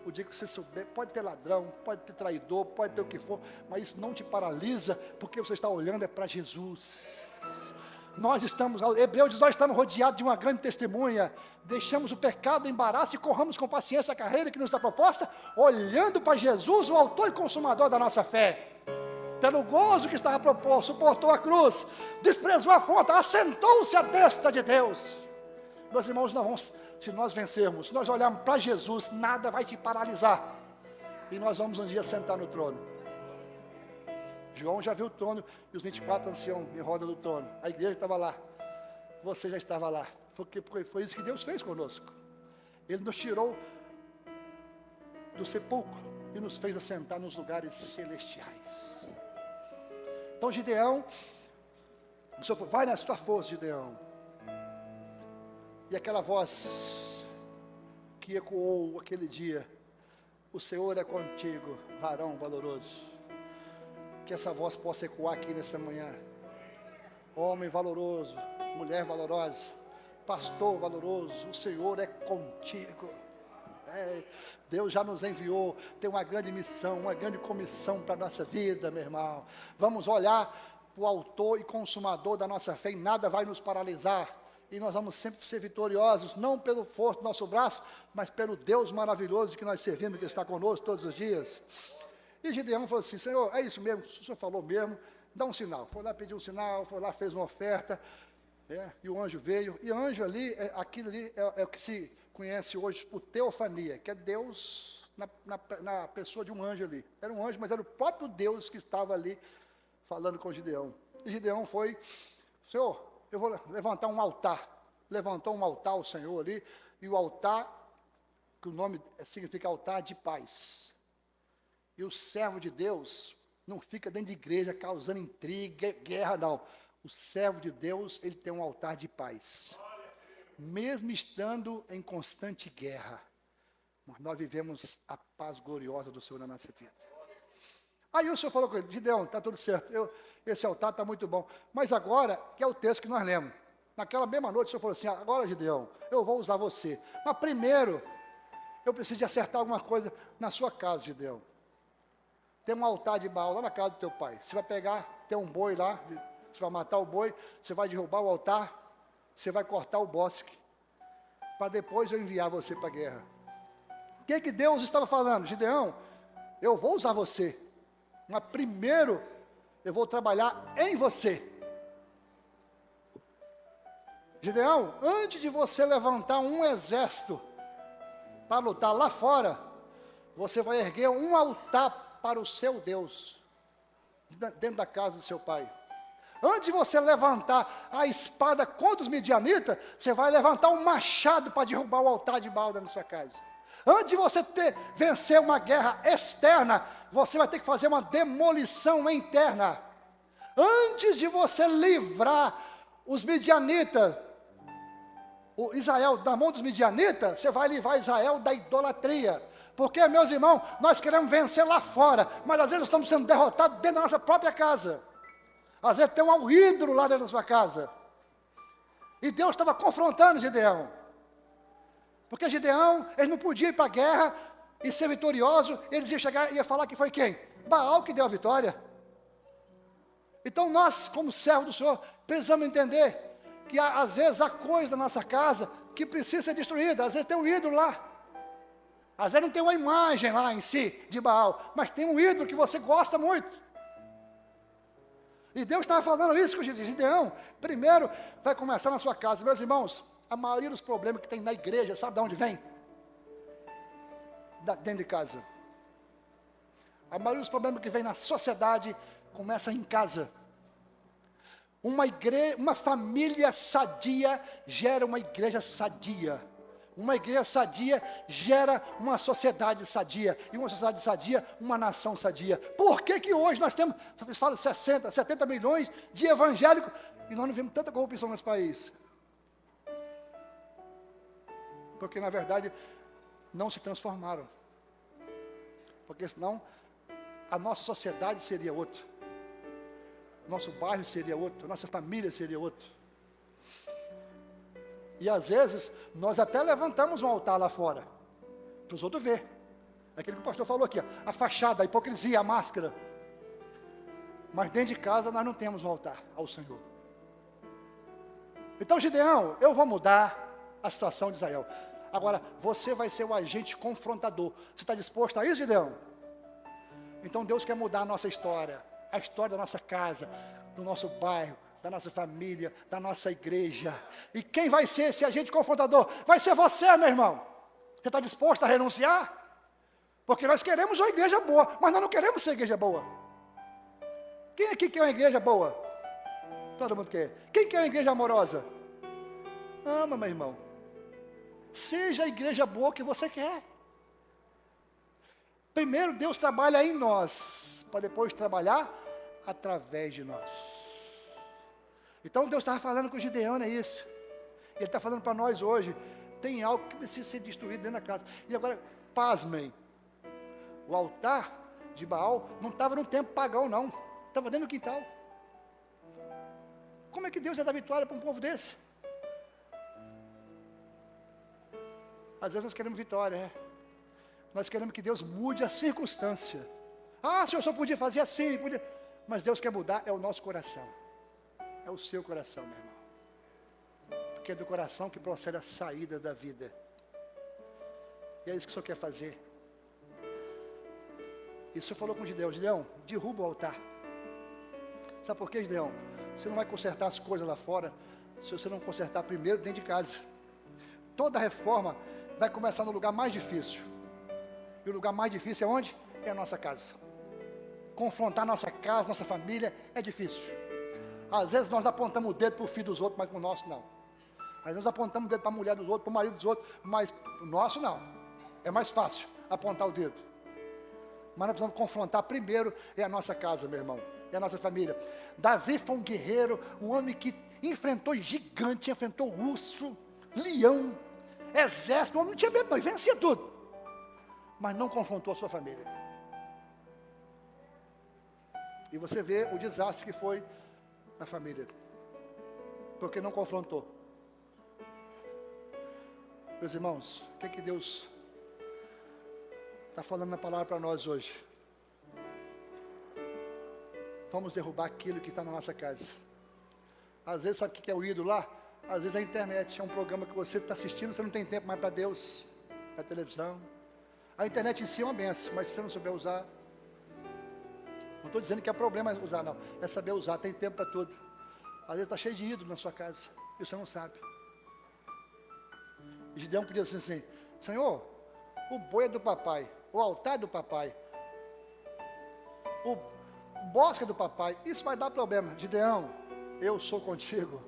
O dia que você souber, pode ter ladrão, pode ter traidor, pode ter o que for, mas isso não te paralisa, porque você está olhando para Jesus. Hebreus diz, nós estamos rodeados de uma grande testemunha, deixamos o pecado, o embaraço e corramos com paciência a carreira que nos está proposta, olhando para Jesus, o autor e consumador da nossa fé. Pelo gozo que estava proposto, suportou a cruz, desprezou a afronta, assentou-se à destra de Deus. Meus irmãos, se nós vencermos, se nós olharmos para Jesus, nada vai te paralisar, e nós vamos um dia sentar no trono. João já viu o trono, e os 24 anciãos em roda do trono, a igreja estava lá, você já estava lá, foi isso que Deus fez conosco. Ele nos tirou do sepulcro, e nos fez assentar nos lugares celestiais. Então Gideão, o Senhor falou: vai na sua força, Gideão. E aquela voz que ecoou aquele dia: o Senhor é contigo, varão valoroso. Que essa voz possa ecoar aqui nesta manhã. Homem valoroso, mulher valorosa, pastor valoroso, o Senhor é contigo. Deus já nos enviou, tem uma grande missão, uma grande comissão para a nossa vida, meu irmão. Vamos olhar para o autor e consumador da nossa fé, e nada vai nos paralisar. E nós vamos sempre ser vitoriosos, não pelo força do nosso braço, mas pelo Deus maravilhoso que nós servimos, que está conosco todos os dias. E Gideão falou assim: Senhor, é isso mesmo, o Senhor falou mesmo, dá um sinal. Foi lá pedir um sinal, foi lá, fez uma oferta, e o anjo veio. E o anjo ali, aquilo ali é o que se conhece hoje por teofania, que é Deus na pessoa de um anjo ali. Era um anjo, mas era o próprio Deus que estava ali falando com Gideão. E Gideão foi: Senhor, eu vou levantar um altar. Levantou um altar ao Senhor ali, e o altar, que o nome significa altar de paz. E o servo de Deus não fica dentro de igreja causando intriga, guerra, não. O servo de Deus, ele tem um altar de paz. Mesmo estando em constante guerra, mas nós vivemos a paz gloriosa do Senhor na nossa vida. Aí o Senhor falou com ele: Gideão, está tudo certo, esse altar está muito bom. Mas agora, que é o texto que nós lemos. Naquela mesma noite o Senhor falou assim: agora, Gideão, eu vou usar você. Mas primeiro, eu preciso de acertar alguma coisa na sua casa, Gideão. Tem um altar de Baal lá na casa do teu pai. Você vai pegar, tem um boi lá, você vai matar o boi, você vai derrubar o altar, você vai cortar o bosque, para depois eu enviar você para a guerra. O que Deus estava falando? Gideão, eu vou usar você, mas primeiro eu vou trabalhar em você. Gideão, antes de você levantar um exército para lutar lá fora, você vai erguer um altar para o seu Deus, dentro da casa do seu pai. Antes de você levantar a espada contra os midianitas, você vai levantar um machado para derrubar o altar de Baal na sua casa. Antes de você vencer uma guerra externa, você vai ter que fazer uma demolição interna. Antes de você livrar os midianitas, o Israel da mão dos midianitas, você vai livrar Israel da idolatria. Porque, meus irmãos, nós queremos vencer lá fora, mas às vezes nós estamos sendo derrotados dentro da nossa própria casa. Às vezes tem um ídolo lá dentro da sua casa. E Deus estava confrontando Gideão. Porque Gideão, ele não podia ir para a guerra e ser vitorioso, eles iam chegar e ia falar que foi quem? Baal que deu a vitória. Então nós, como servos do Senhor, precisamos entender que às vezes há coisa na nossa casa que precisa ser destruída. Às vezes tem um ídolo lá. Às vezes não tem uma imagem lá em si de Baal, mas tem um ídolo que você gosta muito. E Deus estava falando isso com Gideão. Primeiro vai começar na sua casa. Meus irmãos, a maioria dos problemas que tem na igreja, sabe de onde vem? Dentro de casa. A maioria dos problemas que vem na sociedade começa em casa. Uma família sadia gera uma igreja sadia. Uma igreja sadia gera uma sociedade sadia. E uma sociedade sadia, uma nação sadia. Por que que hoje nós temos, vocês falam 60, 70 milhões de evangélicos e nós não vemos tanta corrupção nesse país? Porque na verdade não se transformaram. Porque senão a nossa sociedade seria outra. Nosso bairro seria outro, nossa família seria outro. E às vezes, nós até levantamos um altar lá fora, para os outros ver. Aquilo que o pastor falou aqui, ó, a fachada, a hipocrisia, a máscara. Mas dentro de casa nós não temos um altar ao Senhor. Então, Gideão, eu vou mudar a situação de Israel. Agora, você vai ser o agente confrontador. Você está disposto a isso, Gideão? Então Deus quer mudar a nossa história. A história da nossa casa, do nosso bairro, da nossa família, da nossa igreja. E quem vai ser esse agente confrontador? Vai ser você, meu irmão. Você está disposto a renunciar? Porque nós queremos uma igreja boa, mas nós não queremos ser igreja boa. Quem aqui quer uma igreja boa? Todo mundo quer. Quem quer uma igreja amorosa? Ama, meu irmão. Seja a igreja boa que você quer. Primeiro Deus trabalha em nós, para depois trabalhar através de nós. Então Deus estava falando com o Gideão, é isso. Ele está falando para nós hoje, tem algo que precisa ser destruído dentro da casa. E agora, pasmem, o altar de Baal não estava no templo pagão não, estava dentro do quintal. Como é que Deus ia dar vitória para um povo desse? Às vezes nós queremos vitória, né? Nós queremos que Deus mude a circunstância. Ah, Senhor, só podia fazer assim, podia. Mas Deus quer mudar, é o nosso coração. É o seu coração, meu irmão. Porque é do coração que procede a saída da vida. E é isso que o Senhor quer fazer. E o Senhor falou com Gideão, Gideão, derruba o altar. Sabe por quê, Gideão? Você não vai consertar as coisas lá fora, se você não consertar primeiro dentro de casa. Toda reforma vai começar no lugar mais difícil. E o lugar mais difícil é onde? É a nossa casa. Confrontar nossa casa, nossa família, é difícil. Às vezes nós apontamos o dedo para o filho dos outros, mas para o nosso não. Às vezes nós apontamos o dedo para a mulher dos outros, para o marido dos outros, mas para o nosso não. É mais fácil apontar o dedo. Mas nós precisamos confrontar primeiro é a nossa casa, meu irmão. É a nossa família. Davi foi um guerreiro, um homem que enfrentou gigante, enfrentou urso, leão, exército. O homem não tinha medo não, e vencia tudo. Mas não confrontou a sua família. E você vê o desastre que foi na família. Porque não confrontou. Meus irmãos, o que é que Deus está falando na palavra para nós hoje? Vamos derrubar aquilo que está na nossa casa. Às vezes, sabe o que é o ídolo lá? Às vezes a internet é um programa que você está assistindo, você não tem tempo mais para Deus, na televisão. A internet em si é uma benção, mas se você não souber usar, não estou dizendo que é problema usar, não. É saber usar, tem tempo para tudo. Às vezes está cheio de ídolo na sua casa, e você não sabe. E Gideão podia dizer assim, Senhor, o boi é do papai, o altar é do papai, o bosque é do papai, isso vai dar problema. Gideão, eu sou contigo.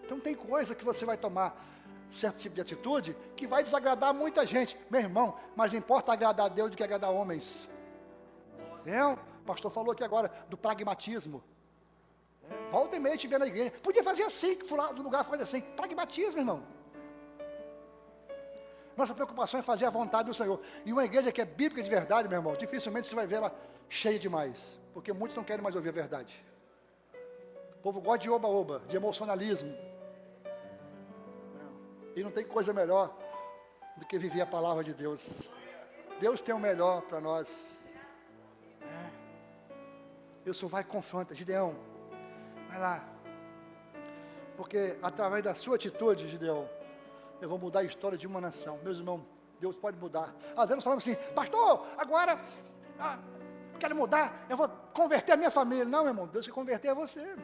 Então tem coisa que você vai tomar certo tipo de atitude que vai desagradar muita gente. Meu irmão, mas importa agradar a Deus do que agradar homens. Não, o pastor falou aqui agora do pragmatismo. Volta e meia te vê na igreja. Podia fazer assim, que furar do lugar faz assim. Pragmatismo, irmão. Nossa preocupação é fazer a vontade do Senhor. E uma igreja que é bíblica de verdade, meu irmão, dificilmente você vai ver ela cheia demais. Porque muitos não querem mais ouvir a verdade. O povo gosta de oba-oba, de emocionalismo. E não tem coisa melhor do que viver a palavra de Deus. Deus tem o melhor para nós. Eu só vai e confronta, Gideão, vai lá. Porque através da sua atitude, Gideão, eu vou mudar a história de uma nação. Meus irmãos, Deus pode mudar. Às vezes nós falamos assim, pastor, agora quero mudar, eu vou converter a minha família. Não, meu irmão, Deus quer converter a você.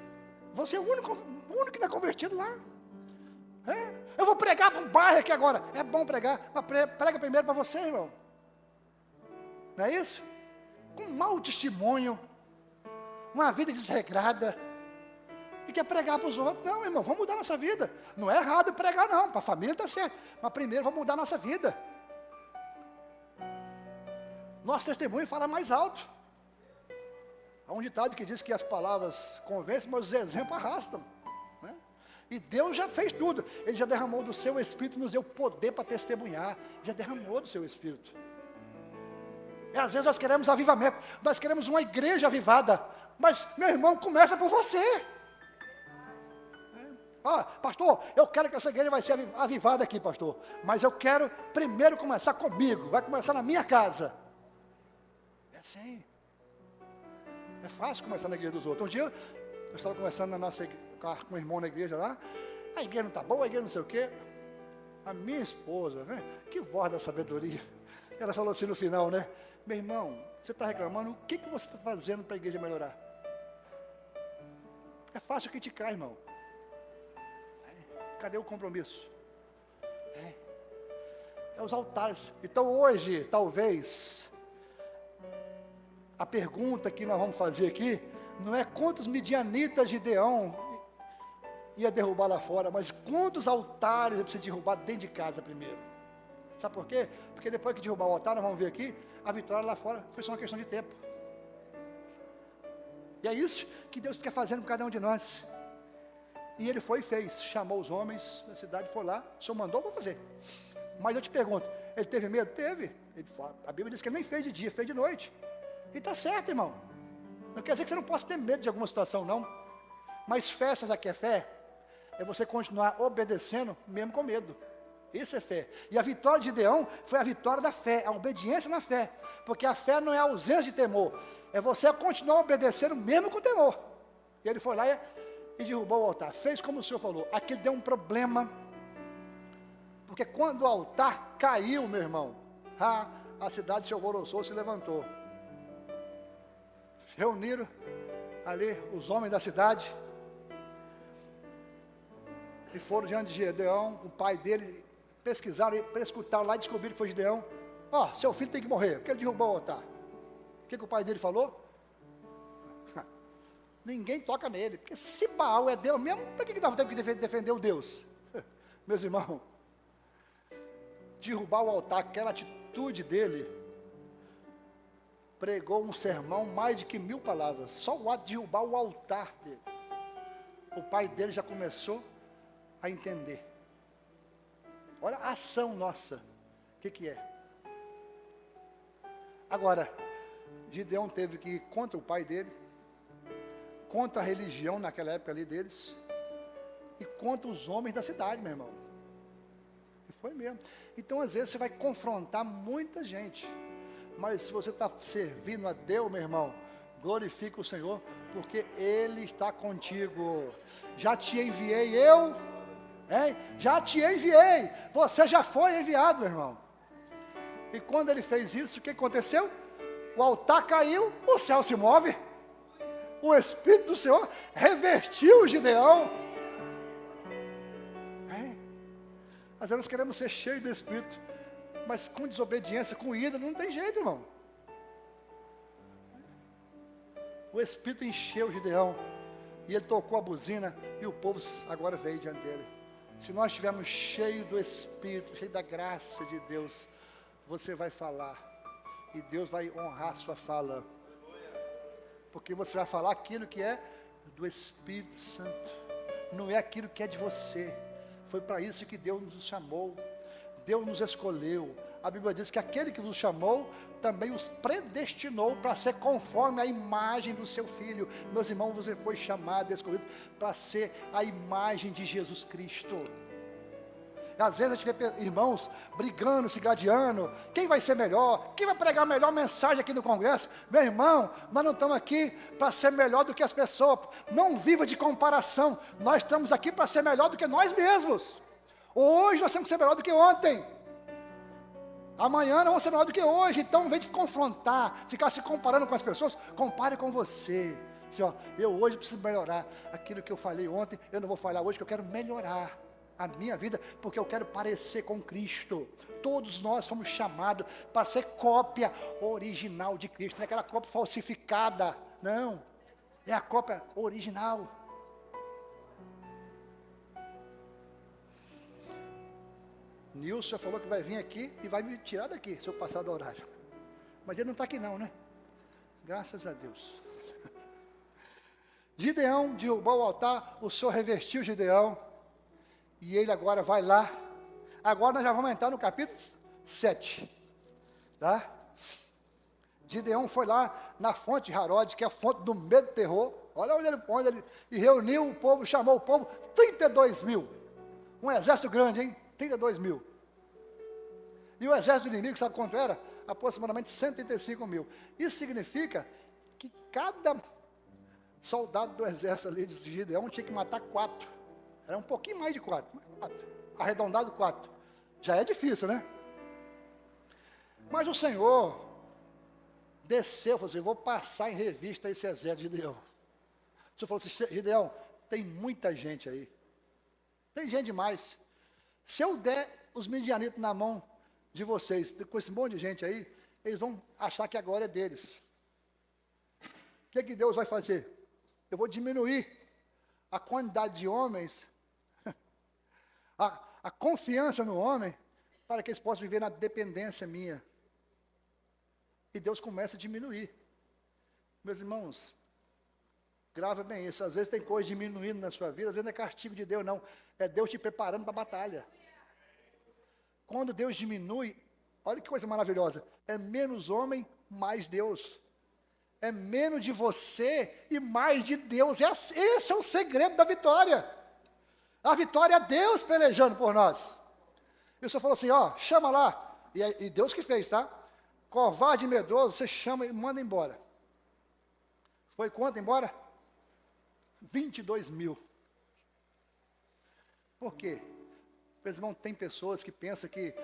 Você é o único que não é convertido lá. Eu vou pregar para um bairro aqui agora. É bom pregar, mas prega primeiro para você, irmão. Não é isso? Com um mau testemunho, uma vida desregrada, e quer pregar para os outros. Não, irmão, vamos mudar nossa vida. Não é errado pregar, não. Para a família está certo. Mas primeiro vamos mudar nossa vida. Nosso testemunho fala mais alto. Há um ditado que diz que as palavras convencem, mas os exemplos arrastam. Né? E Deus já fez tudo. Ele já derramou do seu Espírito, nos deu poder para testemunhar. Já derramou do seu Espírito. E às vezes nós queremos avivamento. Nós queremos uma igreja avivada. Mas, meu irmão, começa por você. Pastor, eu quero que essa igreja vai ser avivada aqui, pastor. Mas eu quero primeiro começar comigo. Vai começar na minha casa. É assim. É fácil começar na igreja dos outros. Um dia, eu estava conversando com um irmão na igreja lá. A igreja não está boa, a igreja não sei o quê. A minha esposa, né? Que voz da sabedoria. Ela falou assim no final, né? Meu irmão, você está reclamando, o que você está fazendo para a igreja melhorar? É fácil criticar, irmão. Cadê o compromisso? É os altares. Então hoje, talvez, a pergunta que nós vamos fazer aqui, não é quantos midianitas Gideão ia derrubar lá fora, mas quantos altares ele precisa derrubar dentro de casa primeiro. Sabe por quê? Porque depois que derrubar o altar, nós vamos ver aqui, a vitória lá fora foi só uma questão de tempo. E é isso que Deus quer fazer com cada um de nós. E ele foi e fez, chamou os homens da cidade, foi lá, o Senhor mandou, vou fazer. Mas eu te pergunto, ele teve medo? Teve. A Bíblia diz que ele nem fez de dia, fez de noite. E está certo, irmão. Não quer dizer que você não possa ter medo de alguma situação, não. Mas fé, sabe o que é fé? É você continuar obedecendo, mesmo com medo. Isso é fé. E a vitória de Gideão foi a vitória da fé, a obediência na fé. Porque a fé não é a ausência de temor, é você continuar obedecendo mesmo com temor. E ele foi lá e derrubou o altar. Fez como o Senhor falou. Aqui deu um problema. Porque quando o altar caiu, meu irmão, a cidade se alvoroçou, se levantou. Reuniram ali os homens da cidade. E foram diante de Gideão, o pai dele, pesquisaram, escutaram lá e descobriram que foi Gideão. Seu filho tem que morrer, porque ele derrubou o altar. O que o pai dele falou? Ninguém toca nele, porque se Baal é Deus mesmo, para que nós temos que defender o Deus? Meus irmãos, derrubar o altar, aquela atitude dele, pregou um sermão mais de que 1000 palavras, só o ato de derrubar o altar dele. O pai dele já começou a entender. Olha a ação nossa, o que é? Agora, Gideão teve que ir contra o pai dele, contra a religião naquela época ali deles, e contra os homens da cidade, meu irmão. E foi mesmo. Então, às vezes, você vai confrontar muita gente, mas se você está servindo a Deus, meu irmão, glorifica o Senhor, porque Ele está contigo. Já te enviei já te enviei, você já foi enviado, meu irmão. E quando ele fez isso, o que aconteceu? O altar caiu, o céu se move. O Espírito do Senhor revestiu Gideão. Às vezes nós queremos ser cheios do Espírito, mas com desobediência, com ídolo, não tem jeito, irmão. O Espírito encheu Gideão, e ele tocou a buzina, e o povo agora veio diante dele. Se nós estivermos cheios do Espírito, cheios da graça de Deus, você vai falar, e Deus vai honrar a sua fala, porque você vai falar aquilo que é do Espírito Santo, não é aquilo que é de você. Foi para isso que Deus nos chamou, Deus nos escolheu. A Bíblia diz que aquele que nos chamou, também os predestinou para ser conforme a imagem do seu Filho. Meus irmãos, você foi chamado, escolhido para ser a imagem de Jesus Cristo. Às vezes a gente vê irmãos brigando, se gladiando, quem vai ser melhor, quem vai pregar a melhor mensagem aqui no congresso. Meu irmão, nós não estamos aqui para ser melhor do que as pessoas, não viva de comparação, nós estamos aqui para ser melhor do que nós mesmos. Hoje nós temos que ser melhor do que ontem, amanhã nós vamos ser melhor do que hoje. Então, em vez de confrontar, ficar se comparando com as pessoas, compare com você. Assim, ó, eu hoje preciso melhorar, aquilo que eu falei ontem, eu não vou falar hoje, que eu quero melhorar a minha vida, porque eu quero parecer com Cristo. Todos nós fomos chamados para ser cópia original de Cristo, não é aquela cópia falsificada, não, é a cópia original. Nilson falou que vai vir aqui e vai me tirar daqui, se eu passar do horário, mas ele não está aqui não, né? Graças a Deus. Gideão derrubou o altar, o Senhor revestiu Gideão, e ele agora vai lá. Agora nós já vamos entrar no capítulo 7. Tá? Gideão foi lá na fonte de Harod, que é a fonte do medo e terror. Olha onde ele e reuniu o povo, chamou o povo, 32 mil. Um exército grande, hein? 32 mil. E o exército do inimigo, sabe quanto era? Aproximadamente 135 mil. Isso significa que cada soldado do exército ali de Gideão tinha que matar 4. Era um pouquinho mais de 4, arredondado 4. Já é difícil, né? Mas o Senhor desceu, falou assim, vou passar em revista esse exército de Gideão. O Senhor falou assim, Gideão, tem muita gente aí. Tem gente demais. Se eu der os midianitas na mão de vocês, com esse monte de gente aí, eles vão achar que agora é deles. O que Deus vai fazer? Eu vou diminuir a quantidade de homens, a confiança no homem, para que eles possam viver na dependência minha. E Deus começa a diminuir. Meus irmãos, grava bem isso. Às vezes tem coisa diminuindo na sua vida, às vezes não é castigo de Deus, não. É Deus te preparando para a batalha. Quando Deus diminui, olha que coisa maravilhosa. É menos homem, mais Deus. É menos de você e mais de Deus. Esse é o segredo da vitória. A vitória é Deus pelejando por nós. E o Senhor falou assim, ó, chama lá. E Deus que fez, tá? Covarde e medroso, você chama e manda embora. Foi quanto embora? 22 mil. Por quê? Meus irmãos, tem pessoas que pensam que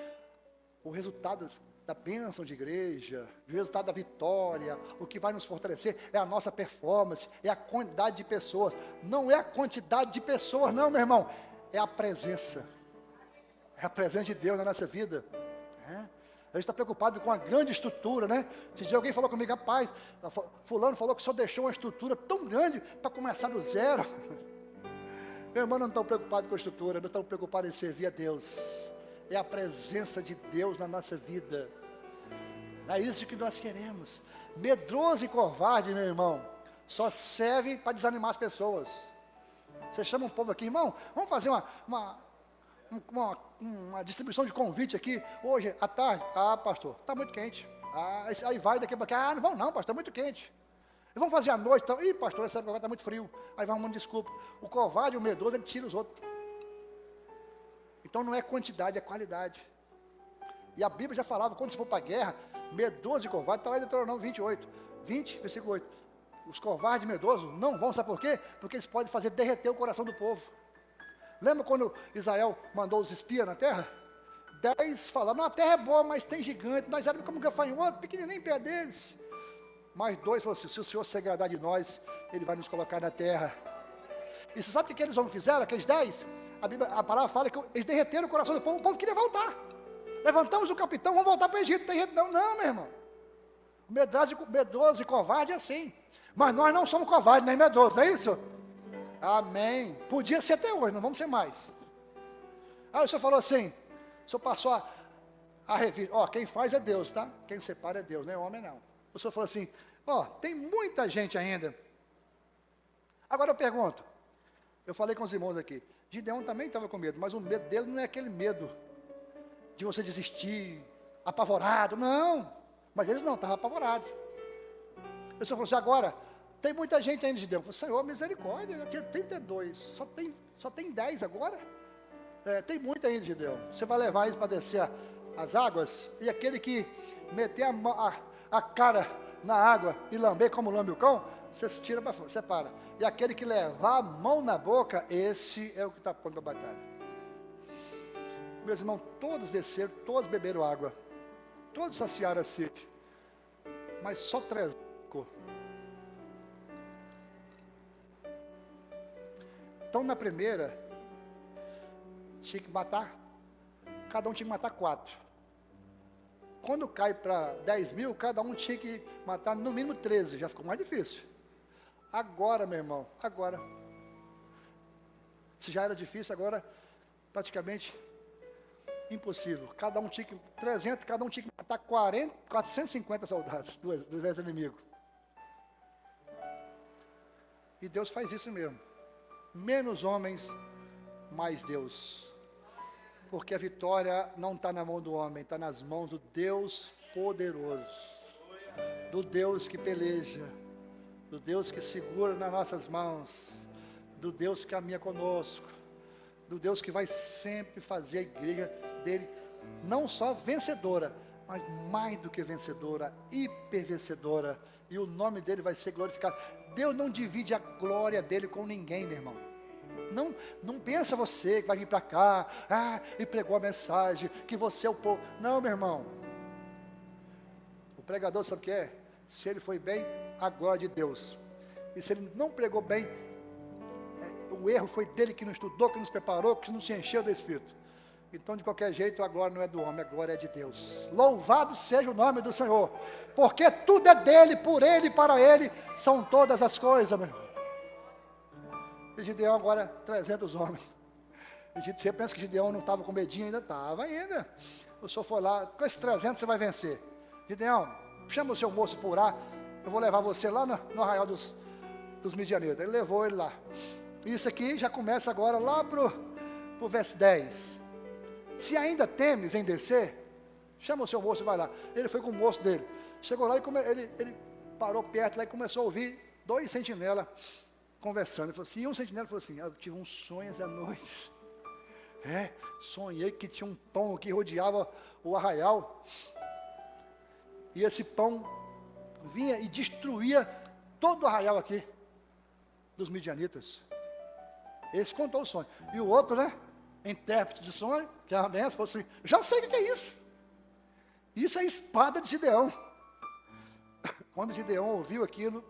o resultado da bênção de igreja, o resultado da vitória, o que vai nos fortalecer é a nossa performance, é a quantidade de pessoas. Não é a quantidade de pessoas, não, meu irmão. É a presença. É a presença de Deus na nossa vida. A gente está preocupado com a grande estrutura, né? Se alguém falou comigo, rapaz, fulano falou que só deixou uma estrutura tão grande para começar do zero. Meu irmão, não estão preocupados com a estrutura, não estão preocupados em servir a Deus. É a presença de Deus na nossa vida. É isso que nós queremos. Medroso e covarde, meu irmão, só serve para desanimar as pessoas. Você chama um povo aqui, irmão, vamos fazer uma distribuição de convite aqui, hoje, à tarde. Ah, pastor, está muito quente. Ah, aí vai daqui para cá, não vão não, pastor, está muito quente. E vamos fazer à noite, então. Ih, pastor, essa época está muito frio. Aí vai arrumando desculpa. O covarde, o medroso, ele tira os outros. Então não é quantidade, é qualidade. E a Bíblia já falava, quando você for para a guerra, medroso e covarde, está lá em Deuteronômio 28, 20, versículo 8. Os covardes e medrosos não vão, sabe por quê? Porque eles podem fazer derreter o coração do povo. Lembra quando Israel mandou os espias na terra? 10 falaram, não, a terra é boa, mas tem gigante, nós éramos como gafanhoto, pequenininho pé deles. Mas 2 falaram assim, se o Senhor se agradar de nós, Ele vai nos colocar na terra. E você sabe o que aqueles homens fizeram, aqueles 10? A palavra fala que eles derreteram o coração do povo, o povo queria voltar. Levantamos o capitão, vamos voltar para o Egito, tem jeito não, meu irmão. Medroso e covarde é assim. Mas nós não somos covardes, nem medrosos, não é isso? Amém. Podia ser até hoje, não vamos ser mais. Aí o senhor falou assim, o senhor passou a revista, quem faz é Deus, tá? Quem separa é Deus, não é homem não. O senhor falou assim, tem muita gente ainda. Agora eu pergunto, eu falei com os irmãos aqui, Gideão também estava com medo, mas o medo dele não é aquele medo de você desistir, apavorado, não. Mas eles não, estavam apavorados. O senhor falou assim, agora, tem muita gente ainda, Gideão. Eu falei, Senhor, misericórdia, já tinha 32, só tem 10 agora. Tem muito ainda, Gideão. Você vai levar eles para descer as águas, e aquele que meter a cara na água e lamber como lambe o cão, você se tira para fora, você para. E aquele que levar a mão na boca, esse é o que está pronto para a batalha. Meus irmãos, todos desceram, todos beberam água, todos saciaram a sede, mas só 3 ficou. Então na primeira, tinha que matar, cada um tinha que matar 4. Quando cai para 10 mil, cada um tinha que matar no mínimo 13, já ficou mais difícil. Agora, meu irmão, se já era difícil, agora praticamente impossível. Cada um tinha que, 300, cada um tinha que matar 450 soldados do exército inimigo. E Deus faz isso mesmo. Menos homens, mais Deus. Porque a vitória não está na mão do homem, está nas mãos do Deus poderoso. Do Deus que peleja. Do Deus que segura nas nossas mãos. Do Deus que caminha conosco. Do Deus que vai sempre fazer a igreja dele, não só vencedora, mas mais do que vencedora, hiper vencedora. E o nome dele vai ser glorificado. Deus não divide a glória dele com ninguém, meu irmão. Não pensa você que vai vir para cá, e pregou a mensagem, que você é o povo. Não, meu irmão. O pregador sabe o que é? Se ele foi bem, a glória de Deus. E se ele não pregou bem, o erro foi dele que não estudou, que nos preparou, que não se encheu do Espírito. Então, de qualquer jeito, a glória não é do homem, a glória é de Deus. Louvado seja o nome do Senhor, porque tudo é dele, por ele e para ele, são todas as coisas, meu irmão. E Gideão agora, 300 homens. E você pensa que Gideão não estava com medinho ainda? Estava ainda. O senhor foi lá, com esses 300 você vai vencer. Gideão, chama o seu moço por lá, eu vou levar você lá no arraial dos midianitas. Ele levou ele lá. Isso aqui já começa agora lá para o verso 10. Se ainda temes em descer, chama o seu moço e vai lá. Ele foi com o moço dele. Chegou lá e ele parou perto lá e começou a ouvir 2 sentinelas conversando. Ele falou assim, e um sentinela falou assim, eu tive uns sonhos à noite. Sonhei que tinha um pão que rodeava o arraial. E esse pão vinha e destruía todo o arraial aqui dos midianitas. Esse contou o sonho. E o outro, intérprete de sonho, que é a benção, falou assim, já sei o que é isso. Isso é a espada de Gideão. Quando Gideão ouviu aquilo,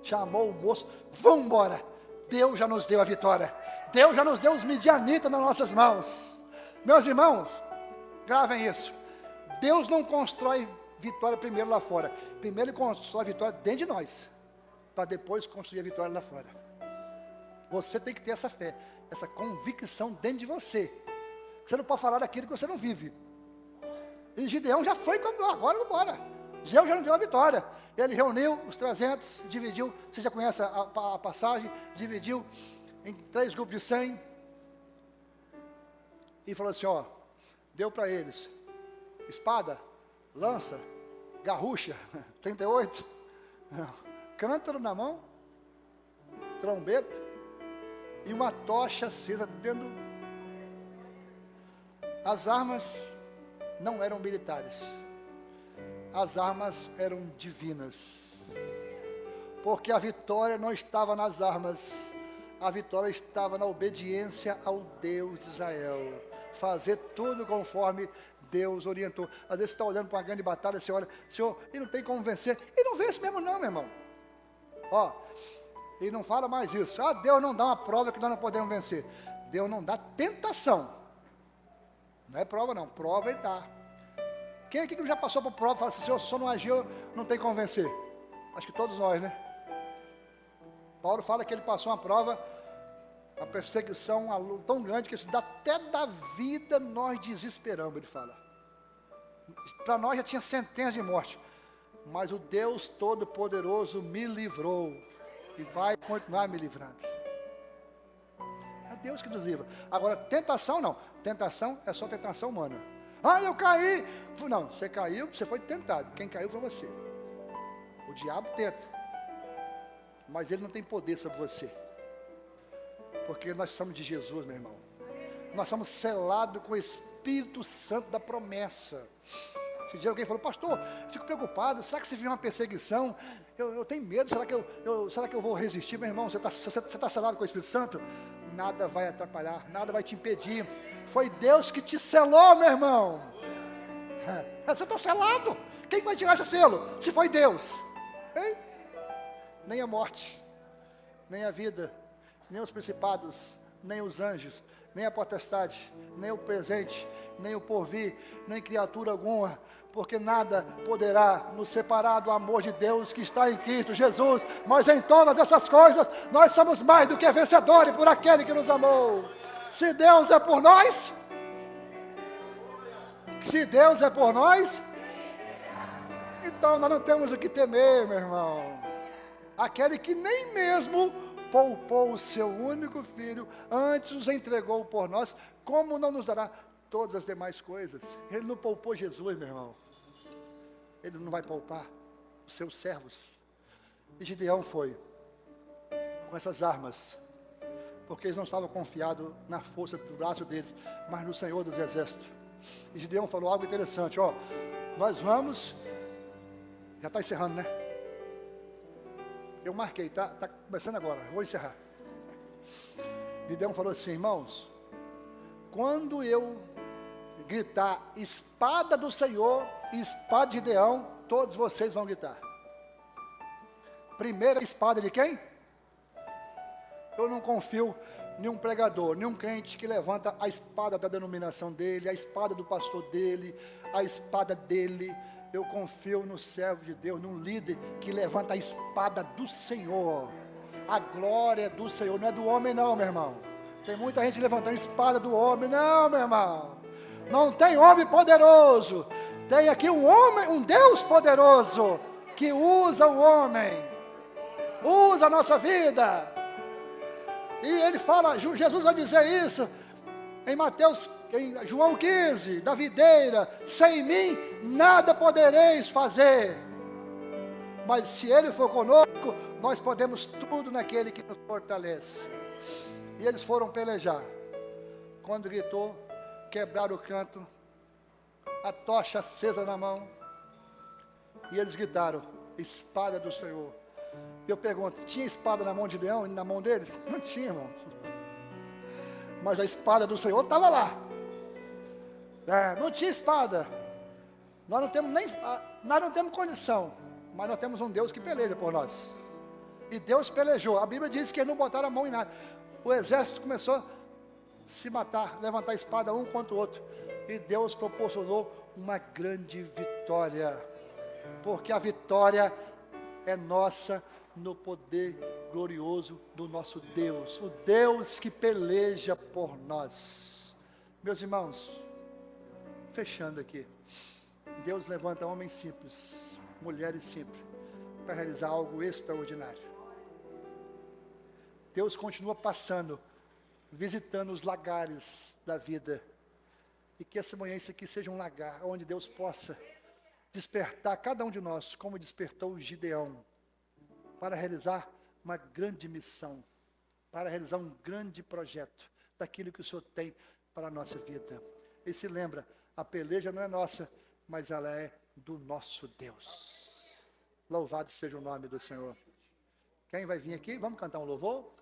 chamou o moço, vamos embora. Deus já nos deu a vitória. Deus já nos deu os midianitas nas nossas mãos. Meus irmãos, gravem isso. Deus não constrói vitória primeiro lá fora. Primeiro Ele constrói a vitória dentro de nós, para depois construir a vitória lá fora. Você tem que ter essa fé, essa convicção dentro de você. Você não pode falar daquilo que você não vive. E Gideão já foi, agora vamos embora. Deus já não deu a vitória. Ele reuniu os 300, dividiu, você já conhece a passagem, dividiu em 3 grupos de 100. E falou assim, deu para eles espada, lança, garrucha, 38, cântaro na mão, trombeta e uma tocha acesa dentro. As armas não eram militares, as armas eram divinas, porque a vitória não estava nas armas, a vitória estava na obediência ao Deus de Israel. fazer tudo conforme Deus orientou. Às vezes você está olhando para uma grande batalha, você olha, Senhor, e não tem como vencer. E não vence mesmo não, meu irmão. Ó, e não fala mais isso. Ah, Deus não dá uma prova que nós não podemos vencer. Deus não dá tentação. Não é prova não, prova Ele dá. Quem aqui que já passou por prova e fala assim, Senhor, se o Senhor não agiu, não tem como vencer? Acho que todos nós, né? Paulo fala que ele passou uma prova, uma perseguição, uma luta tão grande que até da vida nós desesperamos, ele fala. Para nós já tinha centenas de mortes, mas o Deus Todo-Poderoso me livrou e vai continuar me livrando. É Deus que nos livra. Agora, tentação não. Tentação é só tentação humana. Ah, eu caí. Não, você caiu, você foi tentado. Quem caiu foi você. O diabo tenta, mas ele não tem poder sobre você. Porque nós somos de Jesus, meu irmão. Nós somos selados com o Espírito Santo da promessa. Esse dia alguém falou, pastor, fico preocupado, será que se vier uma perseguição, eu tenho medo, será que eu vou resistir? Meu irmão, você tá selado com o Espírito Santo? Nada vai atrapalhar, nada vai te impedir. Foi Deus que te selou, meu irmão. Você está selado. Quem vai tirar esse selo? Se foi Deus. Hein? Nem a morte, nem a vida, nem os principados, nem os anjos, nem a potestade, nem o presente, nem o porvir, nem criatura alguma, porque nada poderá nos separar do amor de Deus que está em Cristo Jesus. Mas em todas essas coisas, nós somos mais do que vencedores por aquele que nos amou. Se Deus é por nós, então nós não temos o que temer, meu irmão. Aquele que nem mesmo poupou o seu único filho, antes os entregou por nós, como não nos dará todas as demais coisas? Ele não poupou Jesus, meu irmão. Ele não vai poupar os seus servos. E Gideão foi com essas armas, porque eles não estavam confiados na força do braço deles, mas no Senhor dos Exércitos. E Gideão falou algo interessante, ó, nós vamos, já está encerrando, né? Eu marquei, tá começando agora, vou encerrar. Gideão falou assim, irmãos, quando eu gritar espada do Senhor e espada de Gideão, todos vocês vão gritar. Primeira espada de quem? Eu não confio em nenhum pregador, nenhum crente que levanta a espada da denominação dele, a espada do pastor dele, a espada dele. Eu confio no servo de Deus, num líder que levanta a espada do Senhor. A glória do Senhor, não é do homem não, meu irmão. Tem muita gente levantando a espada do homem, não, meu irmão. Não tem homem poderoso. Tem aqui um homem, um Deus poderoso, que usa o homem, usa a nossa vida. E ele fala, Jesus vai dizer isso em João 15, da videira, sem mim nada podereis fazer, mas se Ele for conosco, nós podemos tudo naquele que nos fortalece. E eles foram pelejar. Quando gritou, quebraram o canto, a tocha acesa na mão, e eles gritaram, espada do Senhor. E eu pergunto, tinha espada na mão de Gideão e na mão deles? Não tinha, irmão. Mas a espada do Senhor estava lá. Não tinha espada. Nós não temos condição, mas nós temos um Deus que peleja por nós. E Deus pelejou. A Bíblia diz que eles não botaram a mão em nada. O exército começou a se matar, levantar a espada um contra o outro. E Deus proporcionou uma grande vitória. Porque a vitória é nossa no poder glorioso do nosso Deus, o Deus que peleja por nós. Meus irmãos, fechando aqui, Deus levanta homens simples, mulheres simples, para realizar algo extraordinário. Deus continua passando, visitando os lagares da vida, e que essa manhã isso aqui seja um lagar, onde Deus possa despertar cada um de nós, como despertou Gideão, para realizar uma grande missão, para realizar um grande projeto, daquilo que o Senhor tem para a nossa vida. E se lembra, a peleja não é nossa, mas ela é do nosso Deus. Louvado seja o nome do Senhor. Quem vai vir aqui? Vamos cantar um louvor?